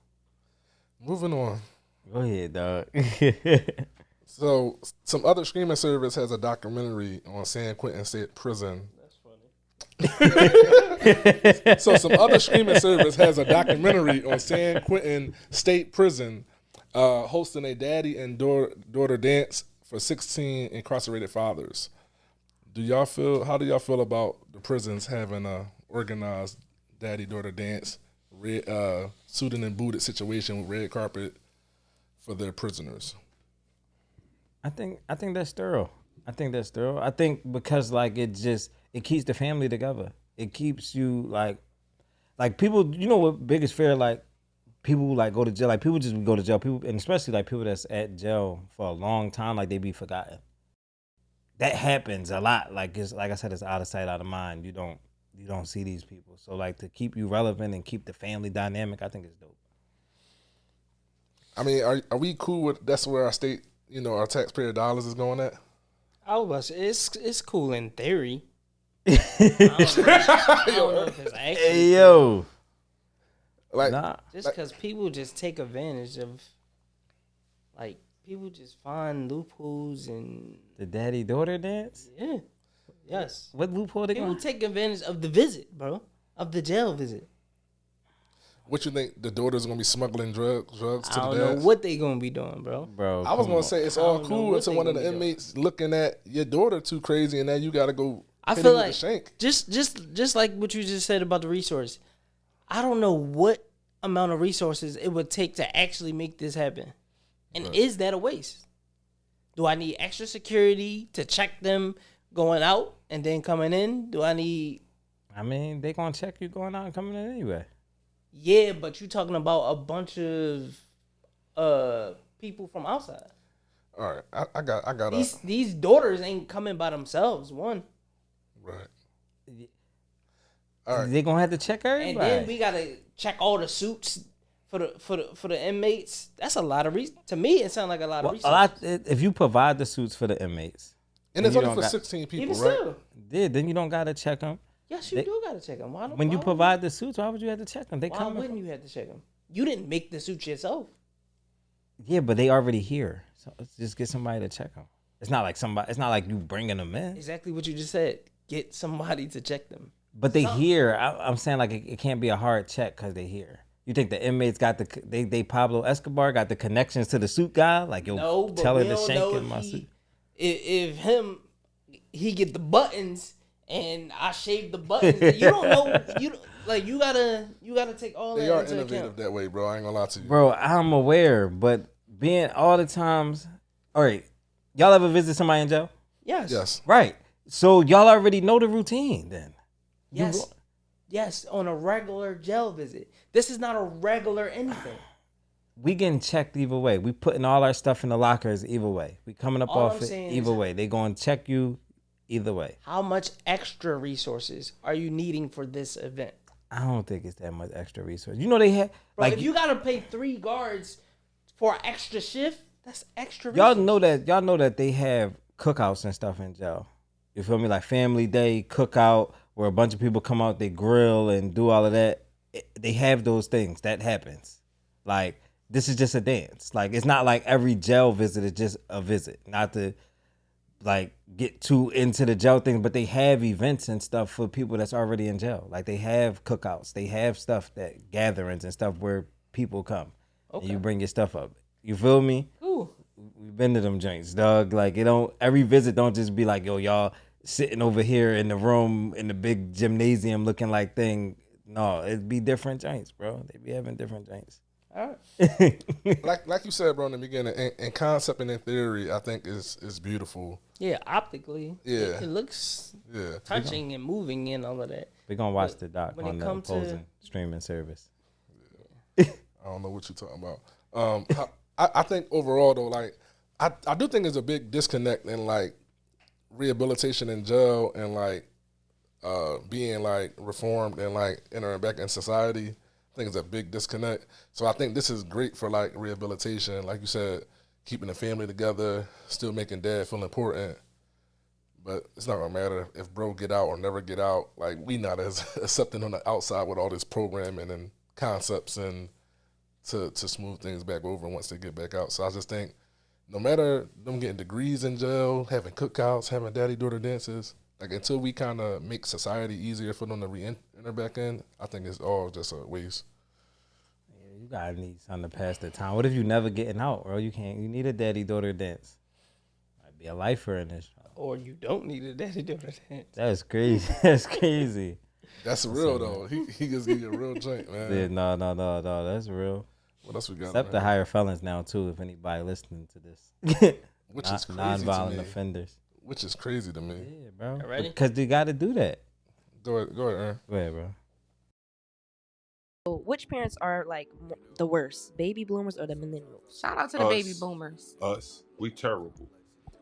Moving on. Go ahead, dog. So, some other streaming service has a documentary on San Quentin State Prison. That's funny. So, some other streaming service has a documentary on San Quentin State Prison hosting a daddy and daughter dance for 16 incarcerated fathers. How do y'all feel about the prisons having a organized daddy-daughter dance, suited and booted situation with red carpet for their prisoners? I think that's thorough. I think because like it keeps the family together. It keeps you like people. You know what biggest fear like people who like go to jail. Like people just go to jail. People and especially like people that's at jail for a long time. Like they be forgotten. That happens a lot. Like I said, it's out of sight, out of mind. You don't see these people. So like to keep you relevant and keep the family dynamic, I think it's dope. I mean, are we cool with that's where our state, our taxpayer dollars is going at? I was about to say, it's cool in theory. I don't know if it's actually Hey yo, like nah. just because people just take advantage of, like, people just find loopholes and The daddy-daughter dance? yeah, yes. What loophole they People going? take advantage of the visit, bro, of the jail visit. what you think the daughter's gonna be smuggling drugs to I don't the know dads? what they gonna be doing, bro. Bro, I was come gonna on. say it's I all don't know cool what until they one of gonna the be doing. inmates looking at your daughter too crazy, and now you gotta go. I hit feel him with like the shank. just like what you just said about the resource. I don't know what amount of resources it would take to actually make this happen, and is that a waste? Do I need extra security to check them going out and then coming in? Do I need? I mean, they gonna check you going out and coming in anyway. Yeah, but you talking about a bunch of people from outside. All right, I got These daughters ain't coming by themselves. One, right. All right. They gonna have to check everybody. and then we gotta check all the suits for the inmates. That's a lot of to me, it sounds like a lot of resources. If you provide the suits for the inmates, And then it's you only don't for got- 16 people, Even right? still, then you don't gotta check them. yes, you They- do gotta check them. When you provide the suits, why would you have to check them? They why come. wouldn't you have to check them? You didn't make the suits yourself. Yeah, but they already here. So let's just get somebody to check them. It's not like somebody. It's not like you bringing them in. Exactly what you just said. Get somebody to check them. But they here. I'm saying like it can't be a hard check because they here. You think the inmates got they Pablo Escobar got the connections to the suit guy? Like yo, No, but tell her we to don't shank know in my if suit. if he get the buttons and I shave the buttons. You don't know. You gotta take all They that are into innovative account. that way, bro. I ain't gonna lie to you. Bro, I'm aware, but being all the times. All right, y'all ever visit somebody in jail? Yes. Yes. Right. So y'all already know the routine then. Yes. Yes. On a regular jail visit. This is not a regular anything. We getting checked either way. We putting all our stuff in the lockers either way. We coming up All off I'm it saying either is- way. They going to check you either way. How much extra resources are you needing for this event? I don't think it's that much extra resource. You know they had Bro, like if you gotta pay 3 guards for an extra shift, that's extra y'all resources. know that they have cookouts and stuff in jail. You feel me? Like family day cookout where a bunch of people come out, they grill and do all of that. They have those things. That happens. Like this is just a dance. Like it's not like every jail visit is just a visit. Not to like get too into the jail thing, but they have events and stuff for people that's already in jail. Like they have cookouts. They have stuff that gatherings and stuff where people come. Okay. And you bring your stuff up. You feel me? Ooh. We've been to them joints, dog. Like it don't. Every visit don't just be like, yo, y'all sitting over here in the room in the big gymnasium looking like thing. No, it'd be different joints, bro. They be having different joints. All right. Like you said, bro, in the beginning, in concept and in theory, I think is beautiful. Yeah, optically. Yeah. It looks Yeah. touching and moving and all of that. We're gonna watch But the doc when it on the come to- opposing streaming service. I don't know what you're talking about. I think overall though, like I do think there's a big disconnect in like rehabilitation in jail and like being like reformed and like entering back in society. I think it's a big disconnect. So I think this is great for like rehabilitation, like you said, keeping the family together, still making dad feel important. But it's not gonna matter if bro get out or never get out. Like we not as accepting on the outside with all this programming and concepts and to smooth things back over once they get back out. So I just think no matter them getting degrees in jail, having cookouts, having daddy-daughter dances, like until we kind of make society easier for them to re-enter back in, I think it's all just a waste. gotta need something to pass the time. What if you never getting out, bro? You can't. You need a daddy-daughter dance. Might be a lifer in this. Or you don't need a daddy-daughter dance. That's crazy. That's crazy. That's real though. He just give you a real joint, man. Yeah, no. That's real. What else we got? Except the higher felons now too. If anybody listening to this, which is crazy non-violent to me. offenders. Which is crazy to me. Yeah, bro. You ready? Because they got to do that. Go ahead, Aaron. Go ahead, bro. Which parents are like the worst, baby boomers or the millennials? Shout out to the baby boomers. Us, we terrible.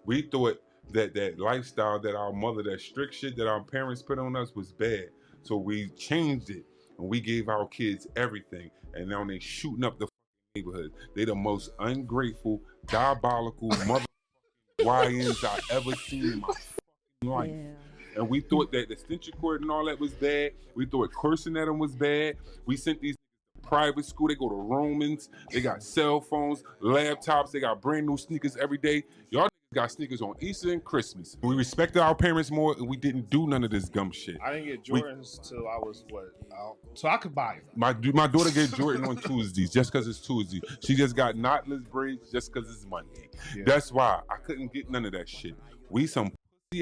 We thought that lifestyle that our mother, that strict shit that our parents put on us was bad. So we changed it and we gave our kids everything. And now they shooting up the neighborhood. They the most ungrateful, diabolical mother YNs I ever seen in my life. Yeah. And we thought that the extension cord and all that was bad. We thought cursing at them was bad. We sent these to private school. They go to Romans. They got cell phones, laptops. They got brand new sneakers every day. Y'all got sneakers on Easter and Christmas. We respected our parents more, and we didn't do none of this dumb shit. I didn't get Jordans till I was so I could buy them. My daughter get Jordan on Tuesdays just because it's Tuesday. She just got knotless braids just because it's Monday. Yeah. That's why I couldn't get none of that shit. We some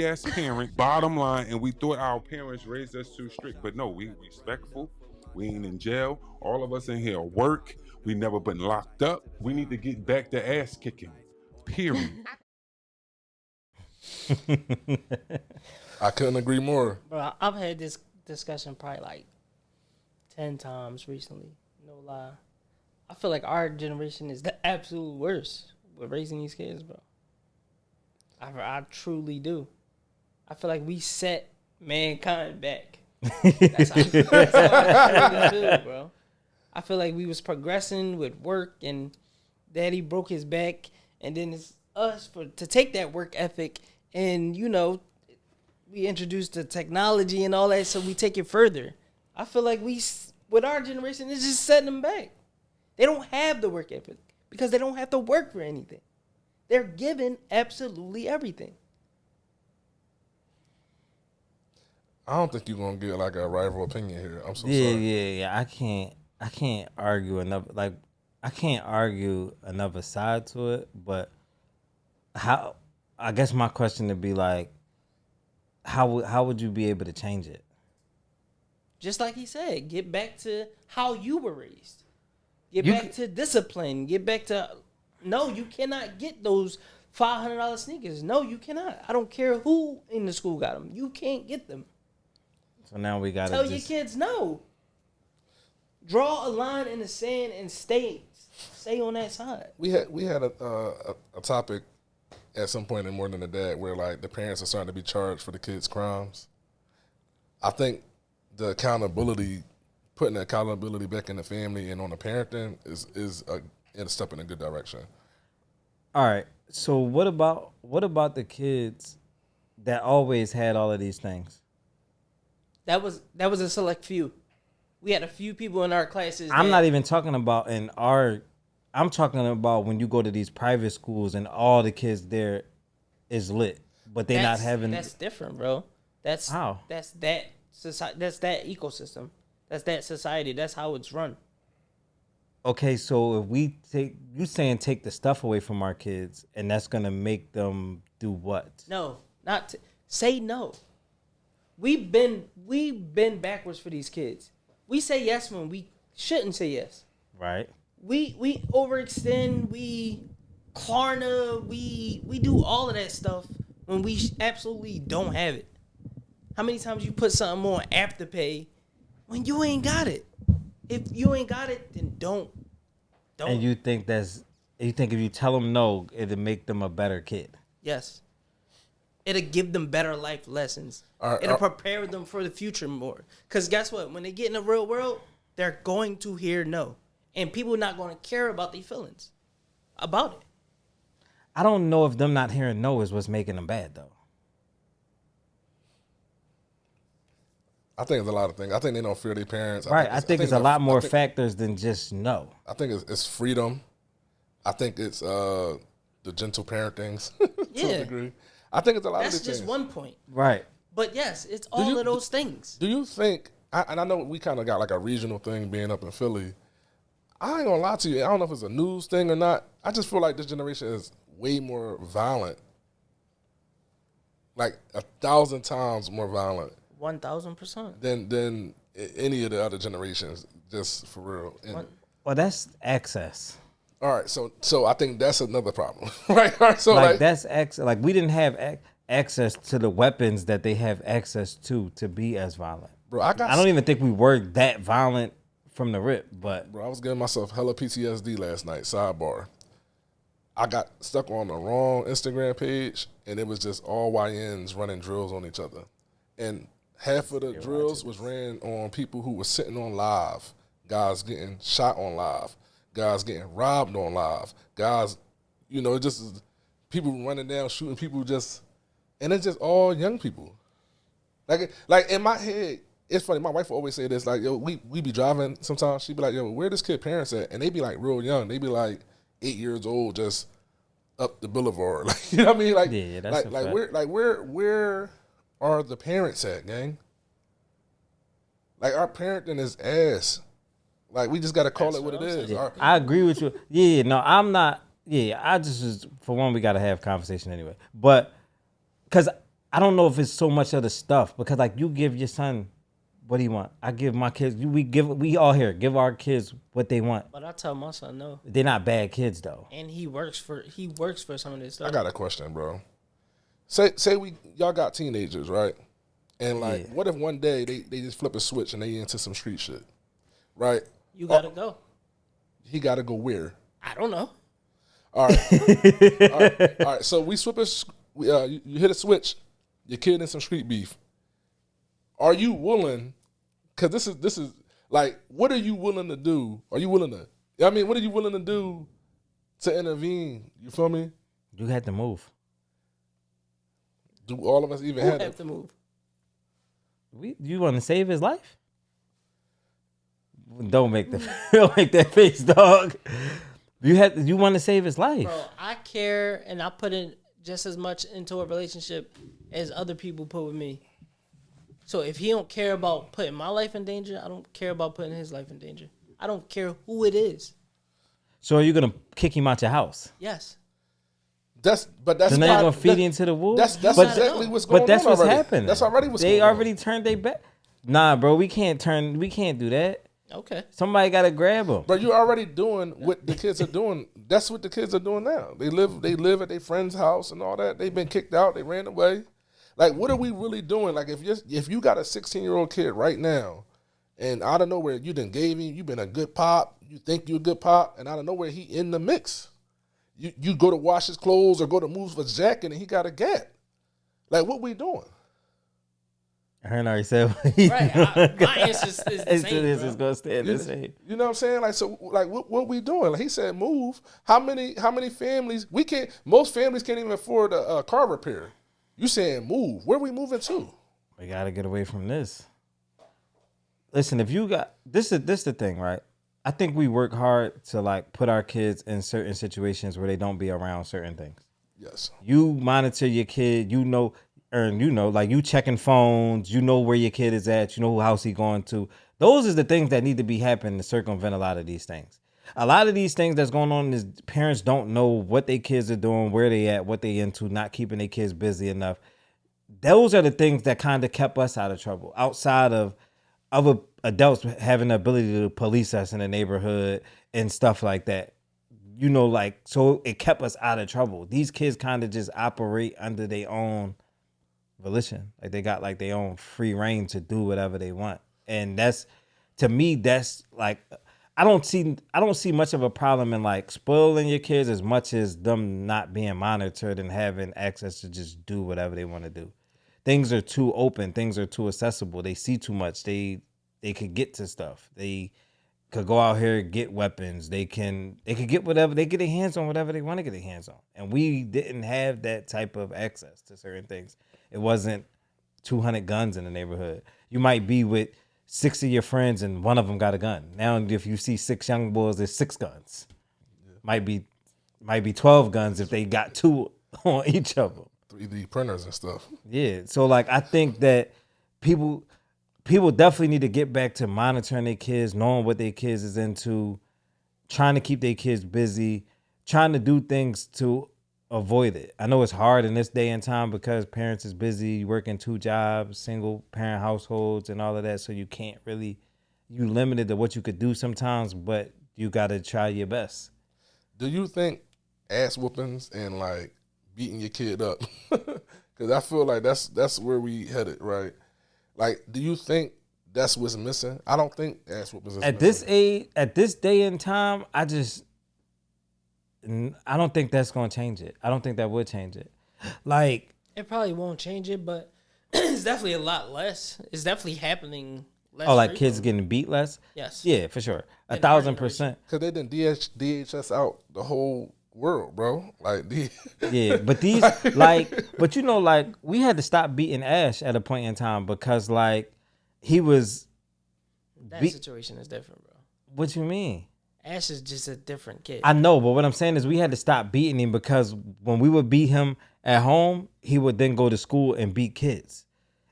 ass parent, bottom line, and we thought our parents raised us too strict, but no, we respectful. We ain't in jail. All of us in here work. We never been locked up. We need to get back to ass kicking. Period. I couldn't agree more. Bro, I've had this discussion probably like 10 times recently. No lie. I feel like our generation is the absolute worst with raising these kids, bro. I truly do. I feel like we set mankind back. That's how I feel, bro. I feel like we was progressing with work, and daddy broke his back, and then it's us to take that work ethic, and we introduced the technology and all that, so we take it further. I feel like with our generation, it's just setting them back. They don't have the work ethic because they don't have to work for anything. They're given absolutely everything. I don't think you're gonna get like a rival opinion here. I'm so sorry. Yeah. I can't argue another another side to it. But how? I guess my question would be like, how would you be able to change it? Just like he said, get back to how you were raised. Get back to discipline. Get back to. No, you cannot get those $500 sneakers. No, you cannot. I don't care who in the school got them. You can't get them. So now we got to tell your kids no. Draw a line in the sand and stay on that side. We had a topic at some point in More Than a Dad where like the parents are starting to be charged for the kids' crimes. I think the accountability, putting the accountability back in the family and on the parenting is a step in a good direction. All right. So what about the kids that always had all of these things? That was a select few. We had a few people in our classes. I'm not even talking about I'm talking about when you go to these private schools and all the kids there is lit, but they're not having. That's different, bro. That's how. That's that society. That's that ecosystem. That's that society. That's how it's run. Okay, so if we take the stuff away from our kids, and that's gonna make them do what? No, say no. We've been backwards for these kids. We say yes when we shouldn't say yes. Right. We overextend. We Klarna. We do all of that stuff when we absolutely don't have it. How many times you put something on Afterpay when you ain't got it? If you ain't got it, then don't. And you think if you tell them no, it'll make them a better kid? Yes. It'll give them better life lessons. It'll prepare them for the future more. Because guess what? When they get in the real world, they're going to hear no. And people are not going to care about their feelings about it. I don't know if them not hearing no is what's making them bad, though. I think it's a lot of things. I think they don't fear their parents. Right. I think it's a lot more factors than just no. I think it's freedom. I think it's the gentle parentings to a degree. I think it's a lot of things. That's just one point. Right. But yes, it's all of those things. Do you think, and I know we kind of got like a regional thing being up in Philly, I ain't gonna lie to you. I don't know if it's a news thing or not. I just feel like this generation is way more violent. Like 1,000 times more violent 1,000%. than any of the other generations. Just for real. And, Well, that's access. all right, so I think that's another problem, right? All right, so Like that's like we didn't have access to the weapons that they have access to be as violent. bro, I don't even think we were that violent from the rip, but bro, I was giving myself hella PTSD last night. Sidebar. I got stuck on the wrong Instagram page, and it was just all YNs running drills on each other. And half of the drills was ran on people who were sitting on live, guys getting shot on live, guys getting robbed on live, guys, you know, just people running down, shooting people just, and it's just all young people. Like in my head, it's funny, my wife will always say this, like, yo, we be driving sometimes, she be like, yo, where this kid parents at? And they be like real young. They be like 8 years old, just up the boulevard. Like, you know what I mean? Like, yeah, that's where are the parents at, gang? Like, our parenting is ass. Like, we just got to call it what it is. yeah, I agree with you. Yeah, no, I'm not. Yeah, I just for one, we got to have conversation anyway. But because I don't know if it's so much of the stuff, because like you give your son, what do you want? I give my kids. We all here give our kids what they want. But I tell my son no. They're not bad kids though. And he works for some of this stuff. I got a question, bro. Say y'all got teenagers, right? And like, what if one day they just flip a switch and they into some street shit, right? You gotta go. He gotta go where? I don't know. All right, all right. So we you hit a switch. Your kid in some street beef. Are you willing? Because this is like, what are you willing to do? Are you willing to? I mean, what are you willing to do to intervene? You feel me? You had to move. Do all of us even have to move? You want to save his life? Don't make that face, dog. You want to save his life. Bro, I care and I put in just as much into a relationship as other people put with me. So if he don't care about putting my life in danger, I don't care about putting his life in danger. I don't care who it is. So are you gonna kick him out your house? Yes. That's so now you're gonna feed into the wolves. That's exactly what's going on. But that's what's already. happening. That's already what's they going already on. turned their back. Nah, bro, we can't do that. Okay. Somebody gotta grab them. But you're already doing what the kids are doing. That's what the kids are doing now. They live at their friend's house and all that. They've been kicked out. They ran away. Like, what are we really doing? Like, if you got a 16-year-old kid right now, and out of nowhere you done gave him, you been a good pop, you think you a good pop, and out of nowhere he in the mix. You go to wash his clothes or go to move his jacket and he got a gat. Like, what we doing? I heard already said. Right. My answer is the same, This bro. is gonna stay the same. You know what I'm saying? Like, so, like, what we doing? Like, he said, move. How many families? Most families can't even afford a car repair. You saying move? Where we moving to? We gotta get away from this. Listen, if you got this is the thing, right? I think we work hard to like put our kids in certain situations where they don't be around certain things. Yes. You monitor your kid, like you checking phones, you know where your kid is at, you know who house he going to. Those are the things that need to be happening to circumvent a lot of these things. A lot of these things that's going on is parents don't know what their kids are doing, where they at, what they into, not keeping their kids busy enough. Those are the things that kind of kept us out of trouble. Outside of adults having the ability to police us in the neighborhood and stuff like that. You know, like, so it kept us out of trouble. These kids kind of just operate under their own volition. Like they got like their own free reign to do whatever they want. And that's, to me, that's like, I don't see much of a problem in like spoiling your kids as much as them not being monitored and having access to just do whatever they want to do. Things are too open. Things are too accessible. They see too much. They could get to stuff. They could go out here and get weapons. They could get whatever. They get their hands on whatever they want to get their hands on. And we didn't have that type of access to certain things. It wasn't 200 guns in the neighborhood. You might be with 6 of your friends and one of them got a gun. Now, if you see 6 young boys, there's 6 guns. Yeah. Might be 12 guns if they got 2 on each of them. 3D printers and stuff. Yeah. So like, I think that people definitely need to get back to monitoring their kids, knowing what their kids is into, trying to keep their kids busy, trying to do things to avoid it. I know it's hard in this day and time because parents is busy, working 2 jobs, single parent households and all of that. So you can't really, you limited to what you could do sometimes, but you got to try your best. Do you think ass whoopings and like beating your kid up? Because I feel like that's where we headed, right? Like, do you think that's what's missing? I don't think ass whoopings is At missing. this age, at this day and time, I don't think that's going to change it. I don't think that would change it. Like, It probably won't change it, but it's definitely a lot less. It's definitely happening less. like frequently. kids getting beat less? Yes. Yeah, for sure. And 1,000%. Because they didn't DHS out the whole world, bro. Like, Yeah, but these, like, but you know, like, we had to stop beating Ash at a point in time because, like, he was. That situation is different, bro. What you mean? Ash is just a different kid. I know, but what I'm saying is we had to stop beating him because when we would beat him at home, he would then go to school and beat kids.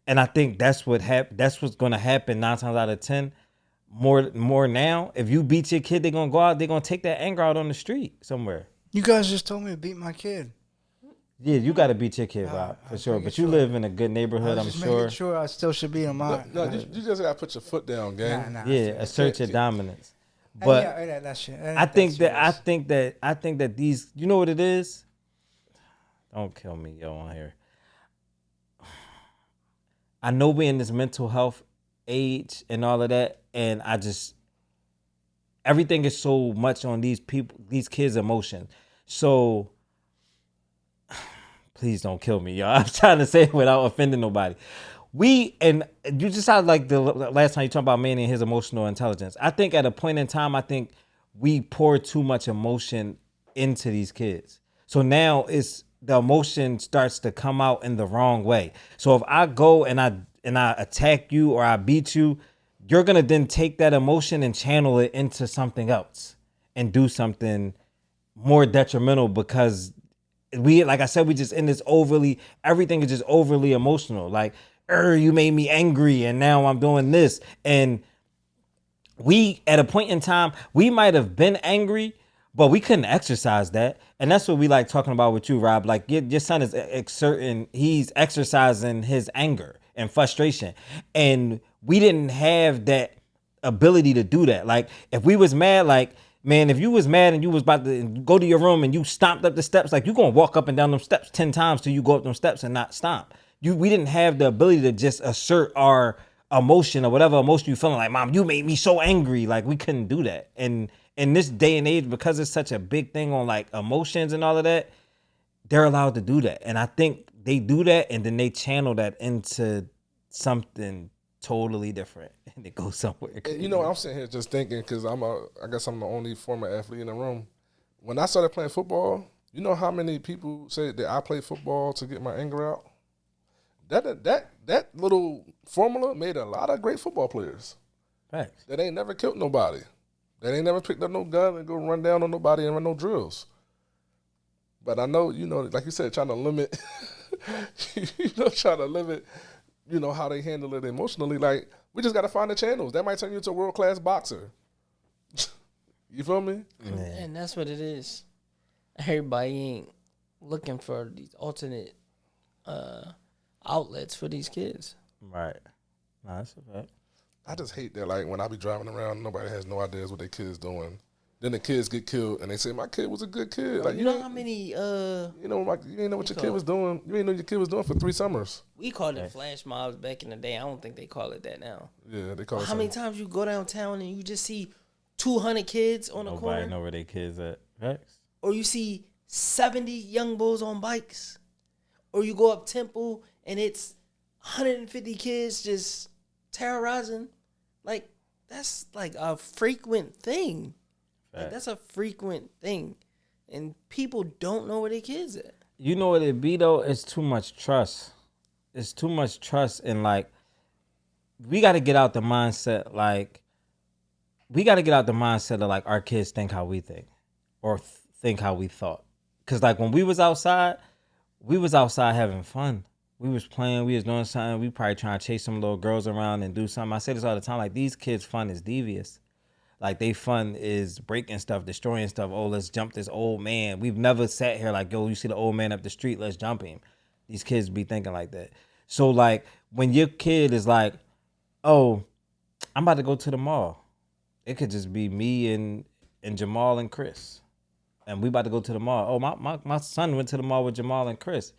And I think that's what that's what's going to happen 9 times out of 10. More now. If you beat your kid, they're going to go out. They're going to take that anger out on the street somewhere. You guys just told me to beat my kid. Yeah, you got to beat your kid, Rob, for sure. But you live in a good neighborhood, I'm sure. Making sure I still should beat him. no, you just got to put your foot down, gang. Nah. Yeah, assert your dominance. But yeah, that shit. I think that these, you know what it is? Don't kill me, yo, on here. I know we're in this mental health age and all of that, and everything is so much on these kids' emotion. So please don't kill me, y'all. I'm trying to say it without offending nobody. And you just sound like the last time you talked about Manny and his emotional intelligence. I think at a point in time, I think we pour too much emotion into these kids. So now the emotion starts to come out in the wrong way. So if I go and I attack you or I beat you, you're gonna then take that emotion and channel it into something else and do something more detrimental because like I said, we just in this everything is just overly emotional. Like, you made me angry and now I'm doing this. And we, at a point in time, we might have been angry, but we couldn't exercise that. And that's what we like talking about with you, Rob. Like, your son is he's exercising his anger and frustration. And we didn't have that ability to do that. Like, if we was mad, like, man, if you was mad and you was about to go to your room and you stomped up the steps, like, you gonna walk up and down them steps 10 times till you go up them steps and not stomp. We didn't have the ability to just assert our emotion or whatever emotion you feeling like, Mom, you made me so angry. Like, we couldn't do that. And in this day and age, because it's such a big thing on like emotions and all of that, they're allowed to do that. And I think they do that and then they channel that into something totally different and it goes somewhere crazy. You know, I'm sitting here just thinking because I guess I'm the only former athlete in the room. When I started playing football, you know how many people say that I play football to get my anger out? That little formula made a lot of great football players. Facts. That ain't never killed nobody. That ain't never picked up no gun and go run down on nobody and run no drills. But I know, you know, like you said, trying to limit, how they handle it emotionally. Like, we just got to find the channels. That might turn you into a world-class boxer. You feel me? And that's what it is. Everybody ain't looking for these alternate outlets for these kids. Right. No, that's a fact. I just hate that, like, when I be driving around, nobody has no ideas what their kids doing. Then the kids get killed, and they say, my kid was a good kid. Like, you know how many... you ain't know what your kid was doing. You ain't know your kid was doing for 3 summers. We called it flash mobs back in the day. I don't think they call it that now. Yeah, they call it How many times you go downtown and you just see 200 kids on a corner? Nobody know where their kids at. Facts. Or you see 70 young bulls on bikes? Or you go up Temple and it's 150 kids just terrorizing? Like, that's like a frequent thing. Like, that's a frequent thing. And people don't know where their kids at. You know what it be, though? It's too much trust. It's too much trust. And, like, we got to get out the mindset, like, like, our kids think how we think. Or think how we thought. Because, like, when we was outside having fun. We was playing, we was doing something. We probably trying to chase some little girls around and do something. I say this all the time, like, these kids' fun is devious. Like they fun is breaking stuff, destroying stuff. Oh, let's jump this old man. We've never sat here like, yo, you see the old man up the street, let's jump him. These kids be thinking like that. So like when your kid is like, oh, I'm about to go to the mall. It could just be me and Jamal and Chris. And we about to go to the mall. Oh, my son went to the mall with Jamal and Chris.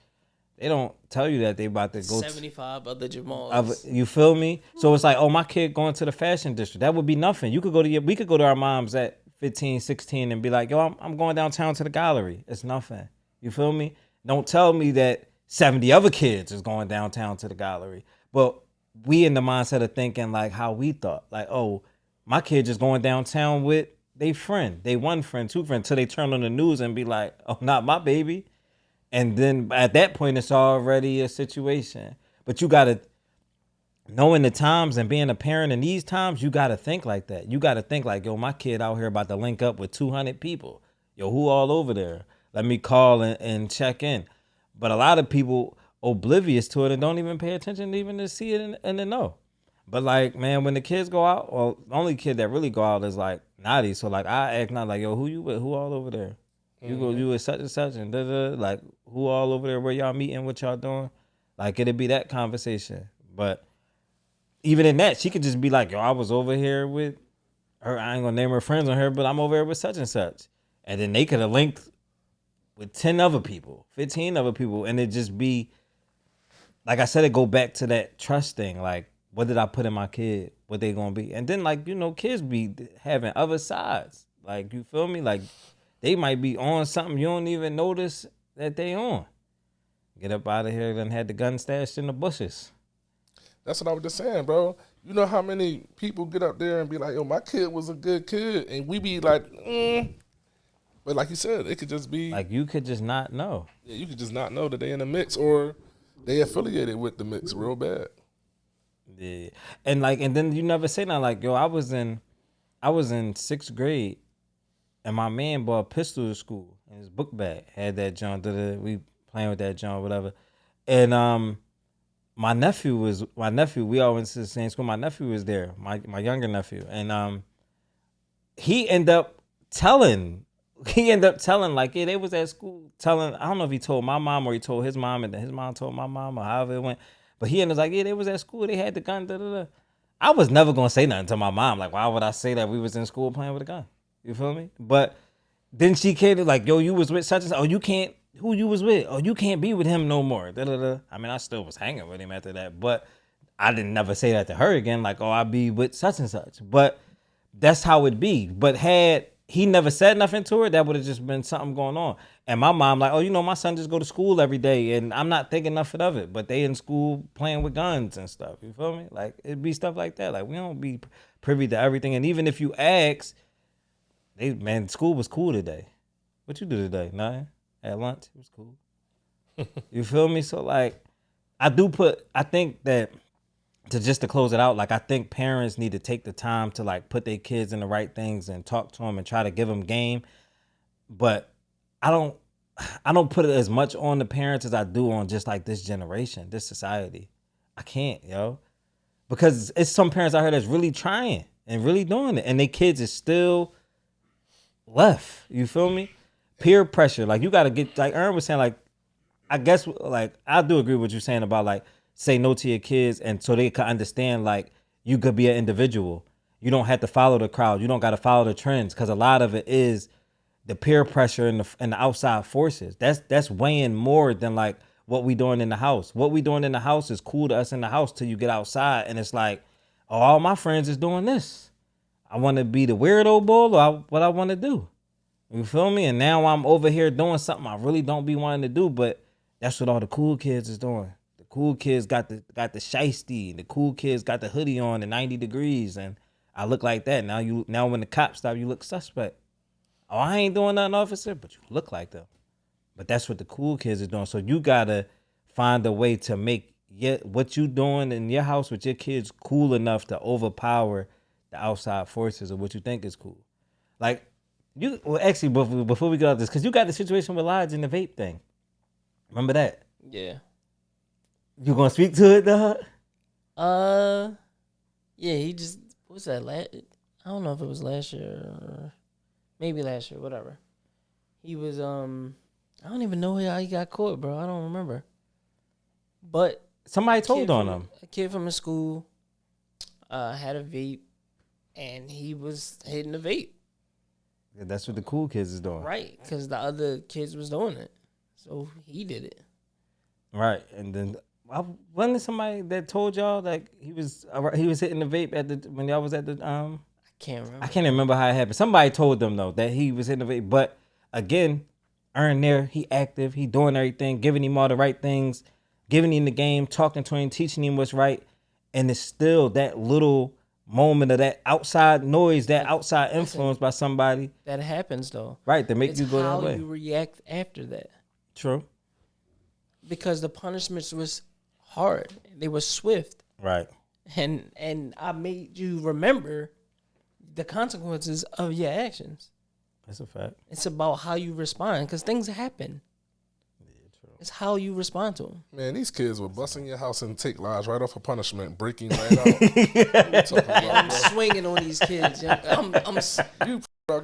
They don't tell you that they about to go 75 other Jamals. You feel me? So it's like, oh, my kid going to the fashion district. That would be nothing. We could go to our moms at 15, 16 and be like, yo, I'm going downtown to the gallery. It's nothing. You feel me? Don't tell me that 70 other kids is going downtown to the gallery. But we in the mindset of thinking like how we thought. Like, oh, my kid just going downtown with they friend. They one friend, two friends, till they turn on the news and be like, oh, not my baby. And then at that point, it's already a situation. But you got to, knowing the times and being a parent in these times, you got to think like that. You got to think like, yo, my kid out here about to link up with 200 people. Yo, who all over there? Let me call and check in. But a lot of people oblivious to it and don't even pay attention even to see it and to know. But like, man, when the kids go out, well, the only kid that really go out is like Naughty. So like, I act not like, yo, who you with? Who all over there? You go, you with such and such and da-da, like who all over there, where y'all meeting, what y'all doing? Like it'd be that conversation. But even in that, she could just be like, yo, I was over here with her. I ain't gonna name her friends on her, but I'm over here with such and such. And then they could have linked with 10 other people, 15 other people. And it just be, like I said, it go back to that trust thing. Like, what did I put in my kid? What they gonna be? And then like, you know, kids be having other sides. Like, you feel me? Like, they might be on something you don't even notice that they on. Get up out of here and had the gun stashed in the bushes. That's what I was just saying, bro. You know how many people get up there and be like, yo, my kid was a good kid. And we be like, But like you said, it could just be. Like you could just not know. Yeah, you could just not know that they in the mix or they affiliated with the mix real bad. Yeah. And then you never say nothing like, yo, I was in 6th grade. And my man bought a pistol to school in his book bag. Had that John, we playing with that John, whatever. And my nephew, we all went to the same school. My nephew was there, my younger nephew. And he ended up telling like, yeah, they was at school telling, I don't know if he told my mom or he told his mom and then his mom told my mom or however it went. But he ended up like, yeah, they was at school, they had the gun, da-da-da. I was never gonna say nothing to my mom. Like, why would I say that we was in school playing with a gun? You feel me? But then she came to like, yo, you was with such and such. Oh, you can't, who you was with? Oh, you can't be with him no more. Da-da-da. I mean, I still was hanging with him after that, but I didn't never say that to her again. Like, oh, I be with such and such. But that's how it be. But had he never said nothing to her, that would have just been something going on. And my mom like, oh, you know, my son just go to school every day and I'm not thinking nothing of it. But they in school playing with guns and stuff. You feel me? Like, it'd be stuff like that. Like, we don't be privy to everything. And even if you ask, school was cool today. What you do today? Nothing. At lunch, it was cool. You feel me? So like, I think that to close it out, like I think parents need to take the time to like put their kids in the right things and talk to them and try to give them game. But I don't put it as much on the parents as I do on just like this generation, this society. I can't, yo. Because it's some parents out here that's really trying and really doing it. And their kids is still left. You feel me? Peer pressure. Like you gotta get, like Aaron was saying, like, I guess like I do agree with what you're saying about like say no to your kids and so they can understand like you could be an individual. You don't have to follow the crowd. You don't gotta follow the trends because a lot of it is the peer pressure and the outside forces. That's weighing more than like what we doing in the house. What we doing in the house is cool to us in the house till you get outside and it's like, oh, all my friends is doing this. I want to be the weirdo bull or what I want to do. You feel me? And now I'm over here doing something I really don't be wanting to do, but that's what all the cool kids is doing. The cool kids got the shiesty. The cool kids got the hoodie on at 90 degrees, and I look like that. Now when the cops stop, you look suspect. Oh, I ain't doing nothing, officer, but you look like them. But that's what the cool kids are doing. So you gotta find a way to make what you doing in your house with your kids cool enough to overpower the outside forces of what you think is cool. Like, actually, before we get off this, because you got the situation with Lodge and the vape thing. Remember that? Yeah. You gonna speak to it, dog? Yeah, he just, what's that, I don't know if it was last year or maybe last year, whatever. He was I don't even know how he got caught, bro. I don't remember. But Somebody told on him. A kid from his school had a vape, and he was hitting the vape. Yeah, that's what the cool kids is doing. Right, because the other kids was doing it. So he did it. Right, and then wasn't there somebody that told y'all like he was hitting the vape when y'all was at the I can't remember. I can't remember how it happened. Somebody told them though that he was hitting the vape, but again, Aaron there, he active, he doing everything, giving him all the right things, giving him the game, talking to him, teaching him what's right, and it's still that little moment of that outside noise, that outside influence by somebody that happens though. Right, that make you go that way. How you react after that. True. Because the punishments was hard, they were swift. Right. And I made you remember the consequences of your actions. That's a fact. It's about how you respond because things happen. Yeah, true. It's how you respond to them. Man, these kids will bust in your house and take lives right off of punishment, breaking right out. I'm swinging on these kids.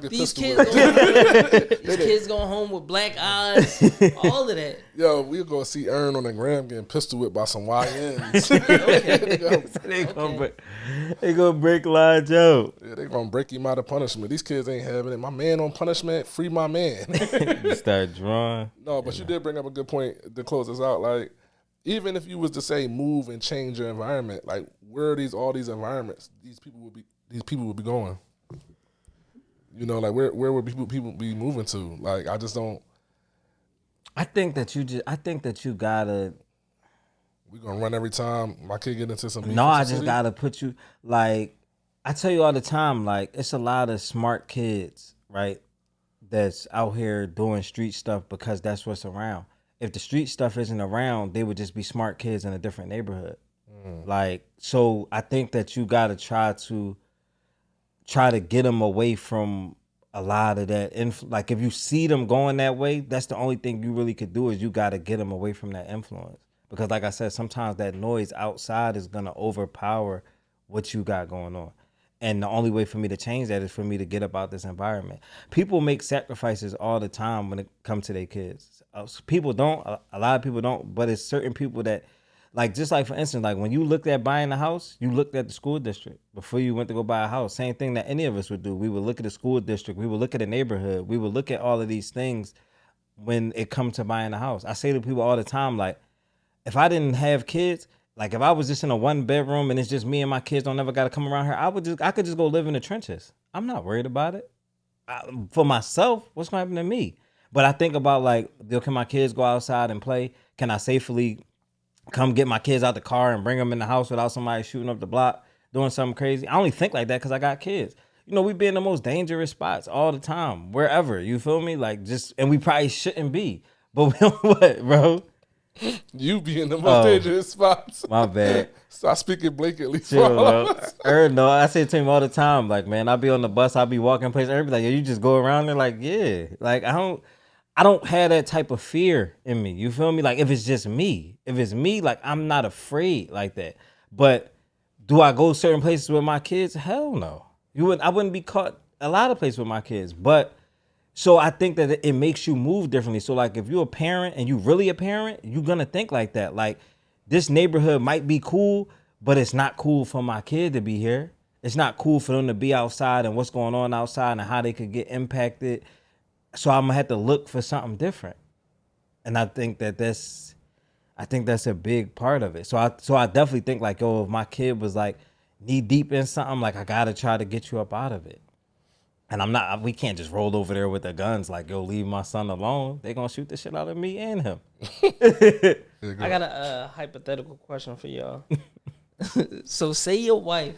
These kids going home with black eyes, all of that. Yo, we'll go see Aaron on the gram getting pistol whipped by some YNs. They gonna break lines out. Yeah, they gonna break him out of punishment. These kids ain't having it. My man on punishment, free my man. You start drawing. No, but you did bring up a good point to close us out. Like, even if you was to say move and change your environment, like where are all these environments these people would be going? You know, like where would people be moving to? Like, I just don't. I think that you gotta. We gonna run every time my kid get into some. No, I just gotta put you like. I tell you all the time, like it's a lot of smart kids, right? That's out here doing street stuff because that's what's around. If the street stuff isn't around, they would just be smart kids in a different neighborhood. Like, so I think that you gotta try to get them away from a lot of that. Like if you see them going that way, that's the only thing you really could do is you got to get them away from that influence. Because like I said, sometimes that noise outside is going to overpower what you got going on. And the only way for me to change that is for me to get up out this environment. People make sacrifices all the time when it comes to their kids. People don't, a lot of people don't, but it's certain people that, like, just like, for instance, like when you looked at buying a house, you looked at the school district before you went to go buy a house. Same thing that any of us would do. We would look at the school district. We would look at the neighborhood. We would look at all of these things when it comes to buying a house. I say to people all the time, like, if I didn't have kids, like if I was just in a 1-bedroom and it's just me and my kids don't ever got to come around here, I could just go live in the trenches. I'm not worried about it. For myself, what's going to happen to me? But I think about like, can my kids go outside and play? Can I safely come get my kids out the car and bring them in the house without somebody shooting up the block, doing something crazy? I only think like that because I got kids. You know, we be in the most dangerous spots all the time, wherever. You feel me? Like and we probably shouldn't be. But what, bro? You be in the most dangerous spots. My bad. Stop speaking blankly. No, I say it to him all the time. Like, man, I be on the bus, I be walking places. Everybody, like, you just go around there, like, yeah. Like, I don't have that type of fear in me. You feel me? Like, if it's just me. If it's me, like, I'm not afraid like that. But do I go certain places with my kids? Hell no. I wouldn't be caught a lot of places with my kids. But so I think that it makes you move differently. So, like, if you're a parent and you really a parent, you're going to think like that. Like, this neighborhood might be cool, but it's not cool for my kid to be here. It's not cool for them to be outside and what's going on outside and how they could get impacted. So I'm going to have to look for something different. And I think that's a big part of it. So I definitely think like, yo, if my kid was like knee deep in something, like I got to try to get you up out of it. And we can't just roll over there with the guns like, yo, leave my son alone. They're going to shoot the shit out of me and him. I got a hypothetical question for y'all. So say your wife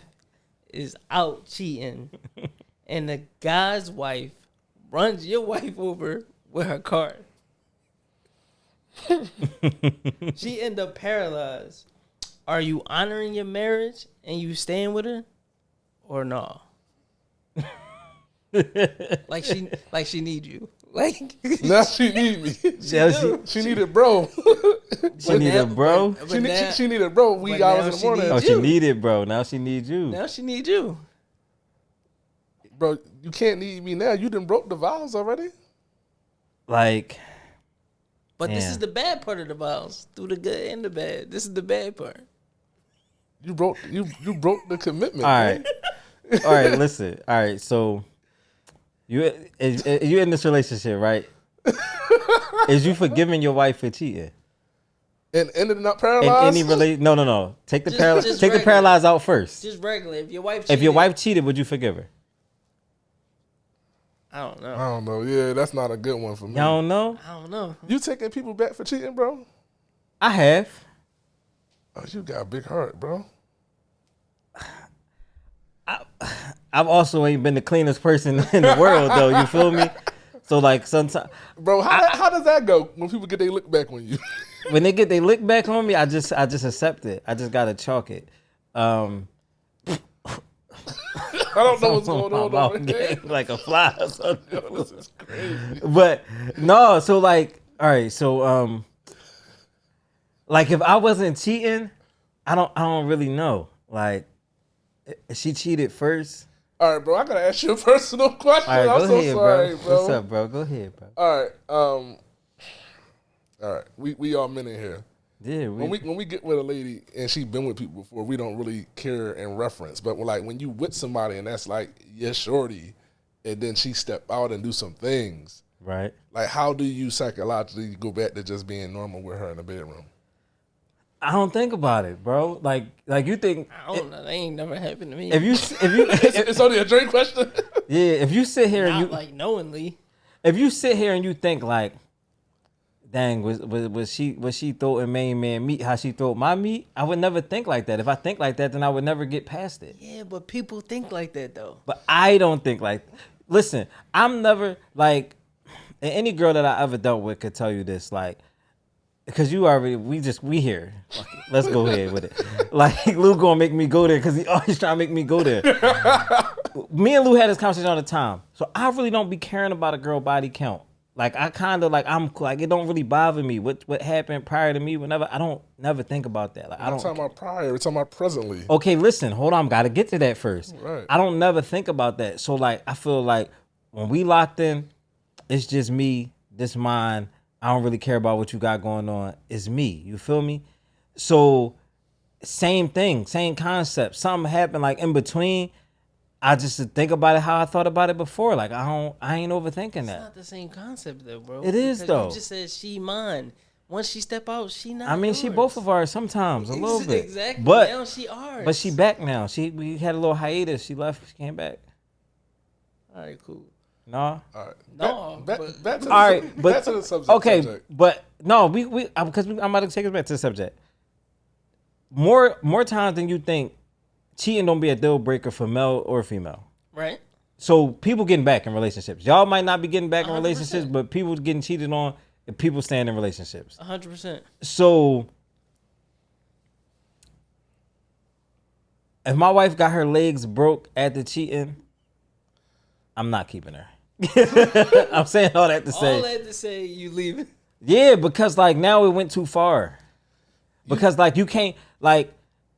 is out cheating and the guy's wife runs your wife over with her car. She end up paralyzed. Are you honoring your marriage and you staying with her or no? like she need you. Like now she need me. She need a bro. She need a bro. She need a bro. We hours in the morning. She needed bro. Now she needs you. Now she need you. Bro, you can't need me now. You done broke the vows already. Like, But this yeah. is the bad part of the vows. Through the good and the bad. This is the bad part. You broke the commitment. All right. All right, listen. All right, so you in this relationship, right? Is you forgiving your wife for cheating? And ended up paralyzed? No. Take the Just the regular. paralyzed out first. Just regular. If your wife cheated, would you forgive her? I don't know. I don't know. Yeah, that's not a good one for me. Y'all don't know? I don't know. You taking people back for cheating, bro? I have. Oh, you got a big heart, bro. I've also ain't been the cleanest person in the world, though. You feel me? So like sometimes, bro, how does that go when people get their look back on you? when they get their lick back on me, I just accept it. I just gotta chalk it. I don't know what's going on over here. Like a fly or something. Yo, this is crazy. But no, so like, all right, so like if I wasn't cheating, I don't really know. Like, if she cheated first. All right, bro. I gotta ask you a personal question. All right, I'm go so ahead, sorry, bro. What's up, bro? Go ahead, bro. All right. We all men in here. Yeah, when we get with a lady and she been with people before, we don't really care and reference. But when you with somebody and that's like, yeah, shorty, and then she step out and do some things, right? Like, how do you psychologically go back to just being normal with her in the bedroom? I don't think about it, bro. Like you think. I don't know. That ain't never happened to me. If you, it's only a Drake question. Yeah, if you sit here and you like knowingly. If you sit here and you think like, dang, was she throwing main man meat how she throw my meat? I would never think like that. If I think like that, then I would never get past it. Yeah, but people think like that though. But I don't think like. Listen, I'm never like, and any girl that I ever dealt with could tell you this, like. Because you already, we here. Let's go ahead with it. Like, Lou gonna make me go there because he always trying to make me go there. Me and Lou had this conversation all the time. So I really don't be caring about a girl body count. Like, I kind of, like, it don't really bother me. What happened prior to me, whenever, I don't never think about that. Like, I don't. I'm talking about prior, we're talking about presently. Okay, listen, hold on, gotta get to that first. Right. I don't never think about that. So, like, I feel like when we locked in, it's just me, this mine. I don't really care about what you got going on. It's me. You feel me? So same thing, same concept. Something happened like in between. I just think about it how I thought about it before. Like I ain't overthinking that. It's not the same concept though, bro. It is, though. You just said she mine. Once she step out, she not. I mean, she yours. both of ours sometimes a little bit. Exactly. But now she ours. But she back now. We had a little hiatus. She left. She came back. All right, cool. No. All right. No. Back to the subject. Okay, subject. but no, because I'm about to take us back to the subject. More times than you think, cheating don't be a deal breaker for male or female. Right. So people getting back in relationships. Y'all might not be getting back in 100%. relationships, but people getting cheated on and people staying in relationships. 100%. So if my wife got her legs broke after cheating, I'm not keeping her. I'm saying all that to say. All that to say, you leaving. Yeah, because like now it went too far. Because like you can't like,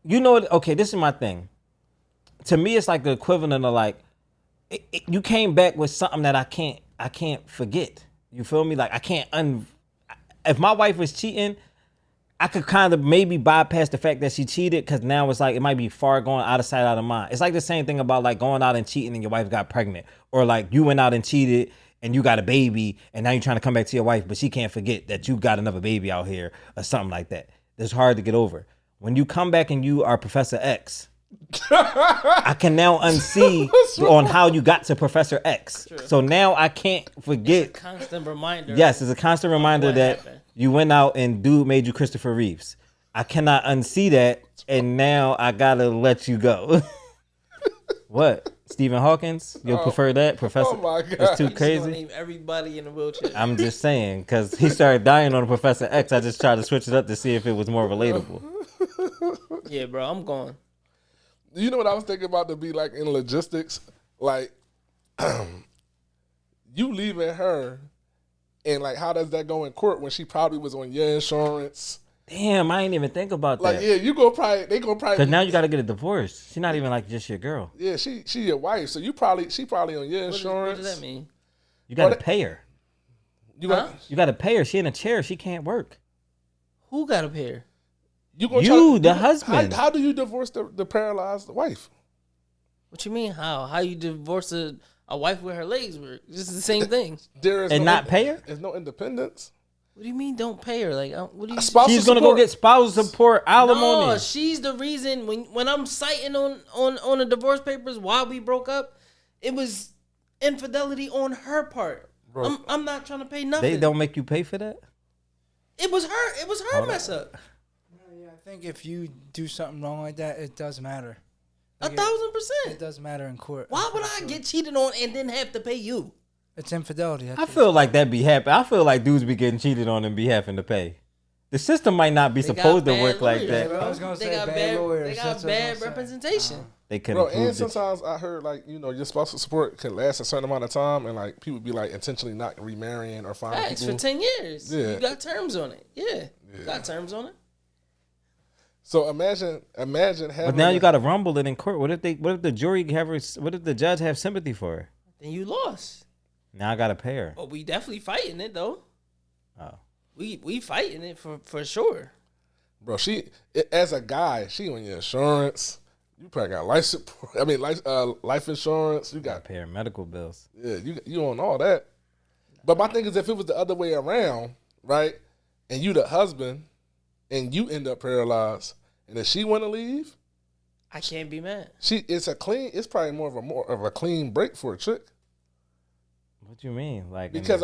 you know, okay, this is my thing. To me, it's like the equivalent of like, you came back with something that I can't forget. You feel me? Like I can't if my wife was cheating, I could kind of maybe bypass the fact that she cheated because now it's like it might be far going out of sight, out of mind. It's like the same thing about like going out and cheating and your wife got pregnant, or like you went out and cheated and you got a baby and now you're trying to come back to your wife, but she can't forget that you got another baby out here or something like that. It's hard to get over. When you come back and you are Professor X, I can now unsee on how you got to Professor X. So now I can't forget. It's a constant reminder. Yes, it's a constant reminder that happened. you went out and dude made you Christopher Reeves. I cannot unsee that, and now I gotta let you go. What? Stephen Hawkins? You'll prefer that, Professor? Oh my God. It's too He's crazy. gonna name everybody in the wheelchair. I'm just saying, because he started dying on Professor X. I just tried to switch it up to see if it was more relatable. Yeah, bro, I'm going. You know what I was thinking about to be like in logistics? Like, you leaving her, and like, how does that go in court when she probably was on your insurance? Damn, I ain't even think about Like, that. yeah, they gonna probably. Because now you got to get a divorce. She's not even like just your girl. Yeah, she your wife, so she probably on your insurance. What does that mean? You got to pay her. You got to pay her. She in a chair. She can't work. Who got to pay her? The husband. How do you divorce the paralyzed wife? What you mean? How you divorce a wife with her legs work? This is the same thing. Not pay her? There's no independence. What do you mean? Don't pay her? Like, what do you? She's gonna go get spousal support, alimony. No, she's the reason. When I'm citing on the divorce papers why we broke up, it was infidelity on her part. Bro. I'm not trying to pay nothing. They don't make you pay for that? It was her. It was her mess up. Yeah, I think if you do something wrong like that, it does matter. 1,000%. It does matter in court. Why would I get cheated on and then have to pay you? It's infidelity. I feel like that'd be happy. I feel like dudes be getting cheated on and be having to pay. The system might not be supposed to work like that. I was gonna say They got bad lawyers. They got That's what I was bad gonna say. representation. They can Bro, and sometimes I heard your spousal support can last a certain amount of time, and like people be like intentionally not remarrying or finding Facts people for 10 years. Yeah. You got terms on it. Yeah. You got terms on it. So imagine having. But now you got to rumble it in court. What if the jury what if the judge have sympathy for her? Then you lost. Now I got to pay her. But we definitely fighting it though. Oh. We fighting it for sure. Bro, as a guy, she on your insurance. You probably got life support. I mean, life insurance. You got pay her medical bills. Yeah, you on all that. But my thing is, if it was the other way around, right, and you the husband, and you end up paralyzed, and if she want to leave, I can't be mad. It's probably more of a clean break for a chick. What you mean? Like because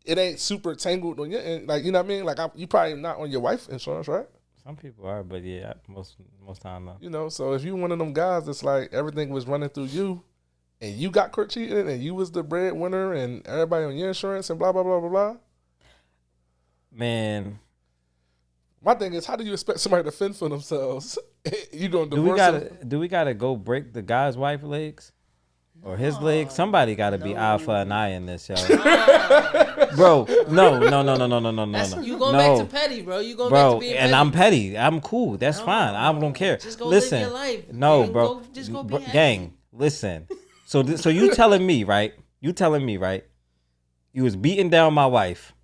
it ain't super tangled on your end. Like, you know what I mean? Like, you probably not on your wife insurance, right? Some people are, but yeah, most time no. You know, so if you one of them guys that's like everything was running through you, and you got caught cheating, and you was the breadwinner, and everybody on your insurance, and blah blah blah blah blah. Man, my thing is, how do you expect somebody to fend for themselves? You gonna divorce them? Do we gotta go break the guy's wife's legs? Or his legs? Somebody got to be eye for an eye in this, yo. Bro, no. You going back to petty, bro. You going back to being petty. And I'm petty. I'm cool. That's fine. I don't care. Just go listen, live your life. No, gang. bro. Just go be happy. Gang, listen. So you telling me, right? You was beating down my wife,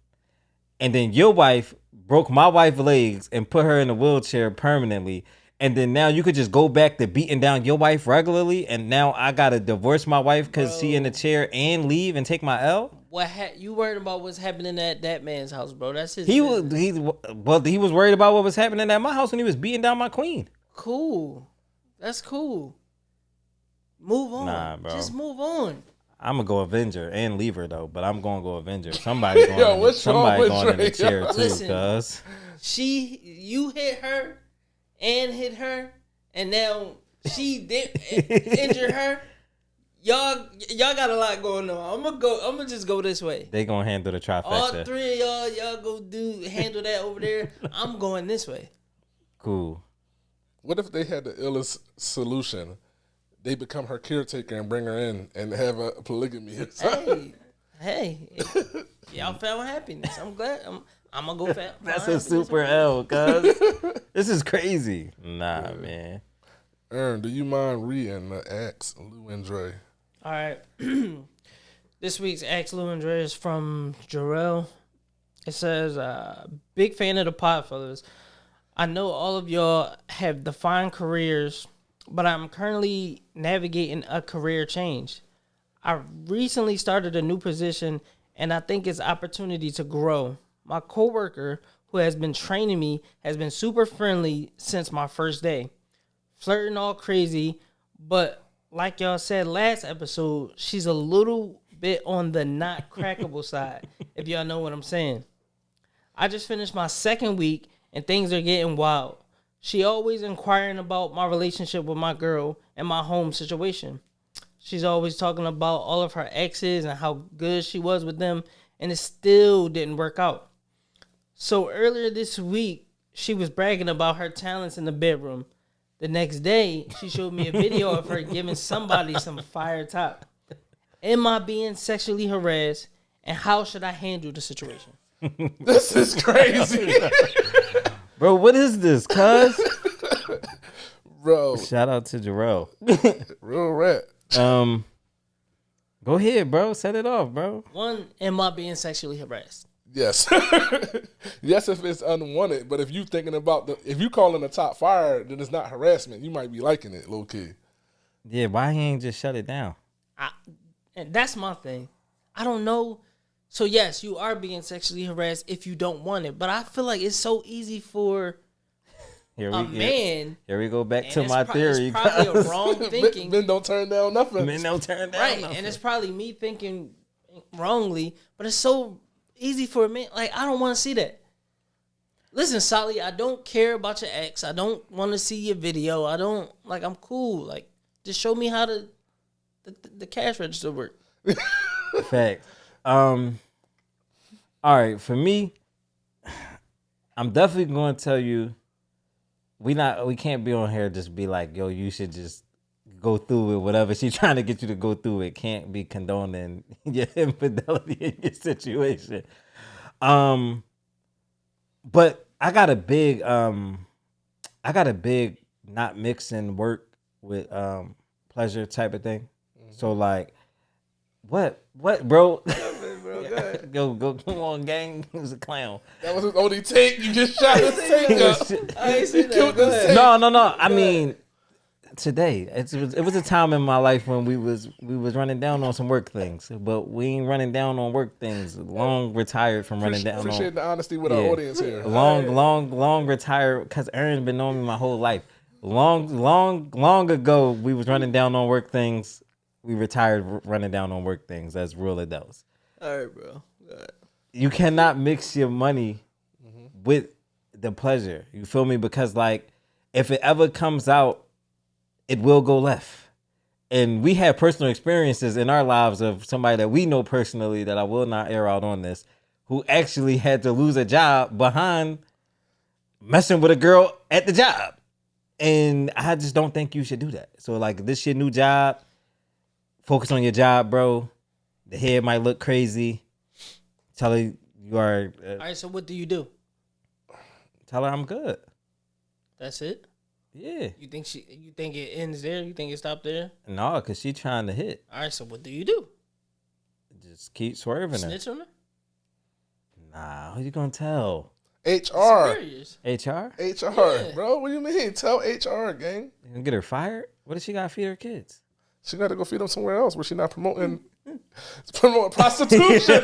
and then your wife broke my wife's legs and put her in a wheelchair permanently. And then now you could just go back to beating down your wife regularly, and now I gotta divorce my wife because she in the chair and leave and take my L. You worried about what's happening at that man's house, bro? That's his. He was worried about what was happening at my house when he was beating down my queen. Cool, that's cool. Move on. Nah, bro. Just move on. I'm gonna go Avenger and leave her though, but I'm gonna go Avenger. Somebody going, going in the chair too, Listen, cuz you hit her and hit her, and now she did injure her. Y'all got a lot going on. I'm gonna just go this way. They gonna handle the trifecta. All three of y'all go handle that over there. I'm going this way. Cool. What if they had the illest solution? They become her caretaker and bring her in and have a polygamy. Hey, y'all found happiness. I'm glad. I'm gonna go fast. That's a super L, cuz. This is crazy. Nah, man. Ern, do you mind reading the Ask Lou and Dre? All right. This week's Ask Lou and Dre is from Jarell. It says, big fan of the pod, fellas. I know all of y'all have defined careers, but I'm currently navigating a career change. I recently started a new position, and I think it's opportunity to grow. My coworker, who has been training me, has been super friendly since my first day. Flirting all crazy, but like y'all said last episode, she's a little bit on the not crackable side, if y'all know what I'm saying. I just finished my second week, and things are getting wild. She always inquiring about my relationship with my girl and my home situation. She's always talking about all of her exes and how good she was with them, and it still didn't work out. So earlier this week, she was bragging about her talents in the bedroom. The next day, she showed me a video of her giving somebody some fire top. Am I being sexually harassed, and how should I handle the situation? This is crazy. Bro, what is this, cuz? Bro. Shout out to Jarell. Real rap. Go ahead, bro. Set it off, bro. One, am I being sexually harassed? Yes. Yes, if it's unwanted. But if you thinking about if you calling the top fire, then it's not harassment. You might be liking it, low key. Yeah, why he ain't just shut it down? And that's my thing. I don't know. So yes, you are being sexually harassed if you don't want it. But I feel like it's so easy for man. Here we go back to my theory. It's probably a wrong thinking. Men don't turn down nothing. Men don't turn down right, nothing. and it's probably me thinking wrongly. But it's so easy for a man. Like, I don't want to see that. Listen, Solly, I don't care about your ex. I don't want to see your video. I don't, like, I'm cool. Like, just show me how the cash register work. Fact. All right, for me, I'm definitely going to tell you, we can't be on here just be like, yo, you should just go through it, whatever she's trying to get you to go through. It can't be condoning your infidelity in your situation. But I got a big not mixing work with pleasure type of thing. So like, what, bro? Go on, gang. He was a clown. That was his only take. You just shot his take up. I ain't seen that. No. I mean, today it was a time in my life when we was running down on some work things, but we ain't running down on work things. Long retired from running down. Appreciate the honesty with our audience here. Long retired because Aaron's been knowing me my whole life. Long ago, we was running down on work things. We retired running down on work things as real adults. All right, bro. You cannot mix your money with the pleasure. You feel me? Because like, if it ever comes out, it will go left. And we have personal experiences in our lives of somebody that we know personally that I will not air out on this, who actually had to lose a job behind messing with a girl at the job. And I just don't think you should do that. So like, this your new job. Focus on your job, bro. The head might look crazy. Tell her you are. All right, so what do you do? Tell her I'm good. That's it? Yeah. You think it ends there? You think it stopped there? No, because she trying to hit. All right, so what do you do? Just keep swerving her. Snitch on her? Nah, who you gonna tell? HR. HR? Yeah. Bro, what do you mean? Tell HR, gang. You gonna get her fired? What does she gotta feed her kids? She got to go feed them somewhere else where she not promoting prostitution.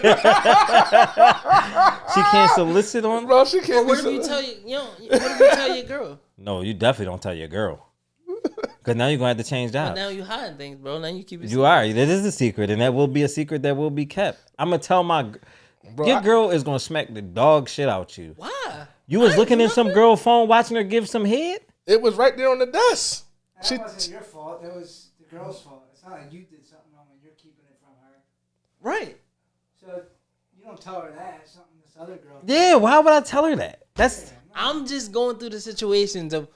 She can't solicit on. Bro, she can't. What if you tell what if you tell your girl? No, you definitely don't tell your girl. Because now you're gonna have to change jobs. But now you hiding things, bro. Now you keep it. You are. That is a secret, and that will be a secret that will be kept. I'm gonna tell your girl is gonna smack the dog shit out you. Why? You was looking in some girl phone, watching her give some head. It was right there on the desk. That wasn't your fault. That was the girl's fault. It's not like you did something wrong when you're keeping it from her. Right. So you don't tell her that. It's something this other girl. Yeah, why would I tell her that? I'm just going through the situations of,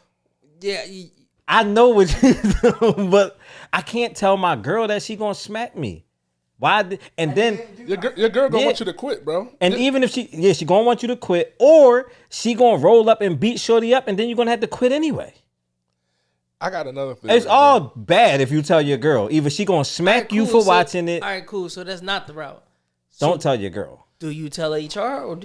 I know what you do, but I can't tell my girl that she gonna smack me. Why? And then your girl gonna want you to quit, bro. And even if she gonna want you to quit, or she gonna roll up and beat shorty up, and then you're gonna have to quit anyway. I got another thing. It's all bad if you tell your girl. Either she gonna smack you for watching it. All right, cool. So that's not the route. Don't tell your girl. Do you tell HR or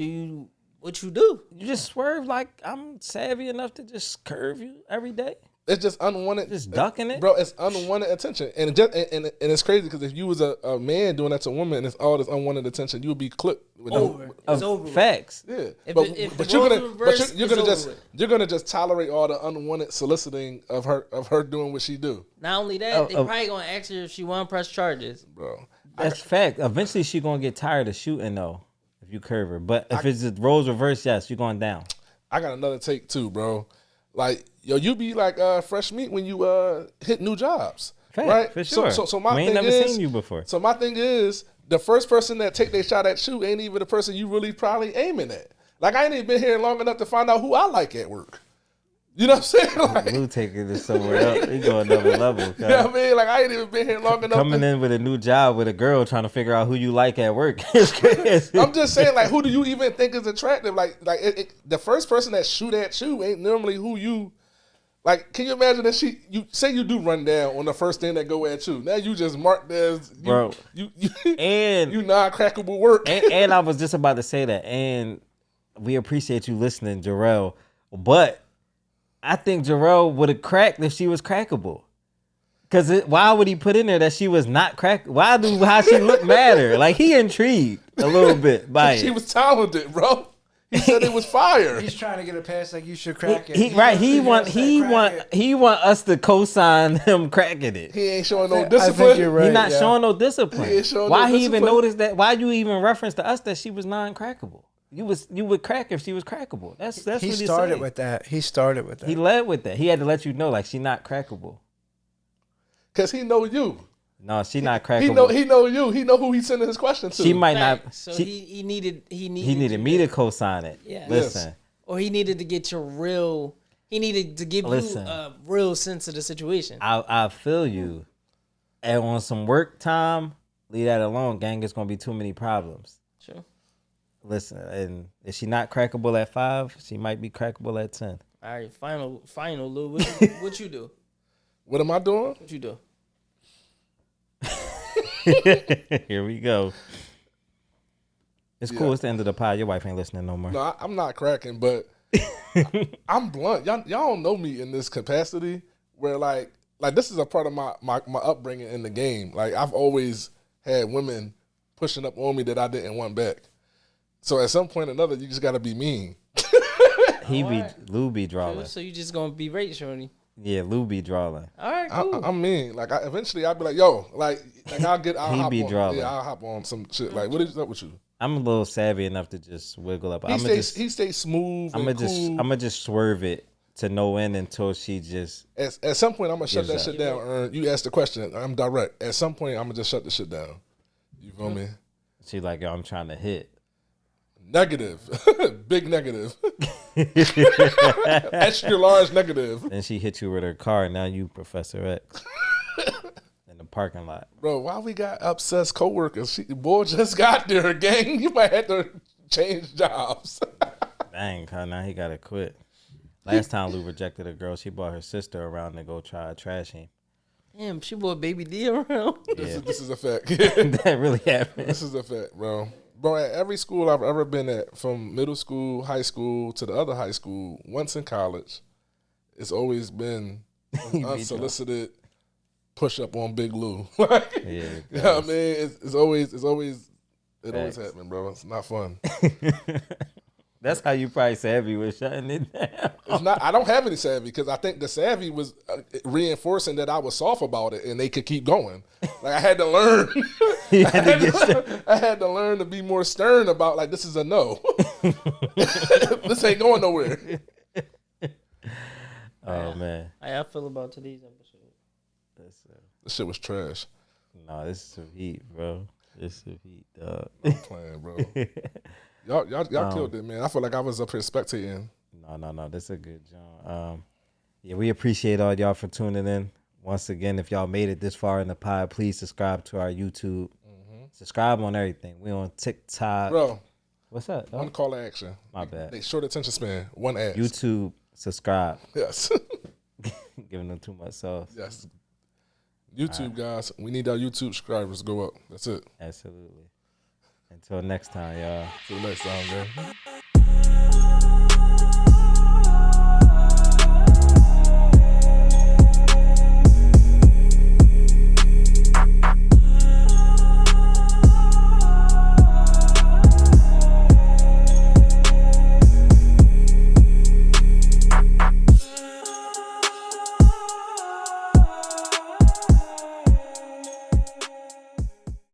what you do? You just swerve like I'm savvy enough to just curve you every day. It's just unwanted. Just ducking it, bro. It's unwanted attention, and it's crazy because if you was a man doing that to a woman, and it's all this unwanted attention, you would be clipped. It's over. Facts. Yeah, but you're gonna just tolerate all the unwanted soliciting of her doing what she do. Not only that, they probably gonna ask her if she want to press charges, bro. That's fact. Eventually, she gonna get tired of shooting though. If you curve her, but if it's the roles reverse, yes, you're going down. I got another take too, bro. Like, yo, you be like fresh meat when you hit new jobs, fact, right? For sure. So my we thing ain't never is, seen you before. So my thing is, the first person that take their shot at you ain't even the person you really probably aiming at. Like, I ain't even been here long enough to find out who I like at work. You know what I'm saying? Like, Lou taking this somewhere else. He going another level. You know what I mean? Like, I ain't even been here long enough. Coming in with a new job with a girl trying to figure out who you like at work. It's crazy. I'm just saying, like, who do you even think is attractive? Like the first person that shoot at you ain't normally who you. Like, can you imagine that you say you do run down on the first thing that go at you? Now you just marked as Bro. And you non-crackable work. And I was just about to say that. And we appreciate you listening, Jarell. But I think Jarell would have cracked if she was crackable. Because why would he put in there that she was not crack? Why do how she look matter? Like, he intrigued a little bit by it. She was talented, bro. He said it was fire. He's trying to get a pass like you should crack it. He want us to co-sign him cracking it. He ain't showing no discipline. I think you're right. He not showing no discipline. He ain't showing Why no he even discipline. noticed that? Why you even reference to us that she was non-crackable? You would crack if she was crackable. That's He what he started saying. with that. He started with that. He led with that. He had to let you know, like, she not crackable. Cause he know you. No, she not crackable. He know you. He know who he's sending his question to. She might not. So she- he needed he needed me to co-sign it. Yeah. Listen. Or he needed to get your real. He needed to give you a real sense of the situation. I feel you. And on some work time, leave that alone, gang. It's gonna be too many problems. Sure. Listen, and if she not crackable at 5, she might be crackable at 10. All right, final, Lou. What you do? What am I doing? What you do? Here we go. It's cool. It's the end of the pod. Your wife ain't listening no more. No, I'm not cracking, but I'm blunt. Y'all don't know me in this capacity where like this is a part of my upbringing in the game. Like, I've always had women pushing up on me that I didn't want back. So at some point or another, you just got to be mean. Lou be drawing. So you just gonna be right, shorty? Yeah, Lou be drawing. All right, cool. I'm mean. Like, eventually I'll be like, yo, like I'll He hop be on. drawing. Yeah, I'll hop on some shit. Like, what is up with you? I'm a little savvy enough to just wiggle up. He stays smooth. I'm cool. gonna just swerve it to no end until she just. At some point, I'm gonna shut that Gives shit down. You asked the question. I'm direct. At some point, I'm gonna just shut the shit down. You feel me? She like, yo, I'm trying to hit. Negative, big negative, extra large negative. Then she hit you with her car. Now you Professor X in the parking lot. Bro, why we got obsessed coworkers? Boy just got there, gang. You might have to change jobs. Dang, now he gotta quit. Last time Lou rejected a girl, she brought her sister around to go try to trash him. Damn, she brought Baby D around. This is a fact. That really happened. This is a fact, bro. Bro, at every school I've ever been at, from middle school, high school, to the other high school, once in college, it's always been unsolicited push up on Big Lou. Like, Yeah, you know what I mean? It always happened, bro. It's not fun. That's how you probably savvy with shutting it down. It's not. I don't have any savvy because I think the savvy was reinforcing that I was soft about it and they could keep going. Like, I had to learn. I had to learn to be more stern about, like, this is a no. This ain't going nowhere. Oh man, How I feel about today's episode? This shit was trash. No, this is some heat, bro. This is some heat, dog. I'm playing, bro. Y'all killed it, man. I feel like I was up here spectating. No. This is a good job. Yeah, we appreciate all y'all for tuning in. Once again, if y'all made it this far in the pod, please subscribe to our YouTube. Subscribe on everything. We on TikTok. Bro, what's up? Dog? one call to action. My bad. They short attention span. One ask. YouTube, subscribe. Yes. Giving them too much sauce. Yes. YouTube, guys. We need our YouTube subscribers to go up. That's it. Absolutely. Until next time, y'all. Till next time, man.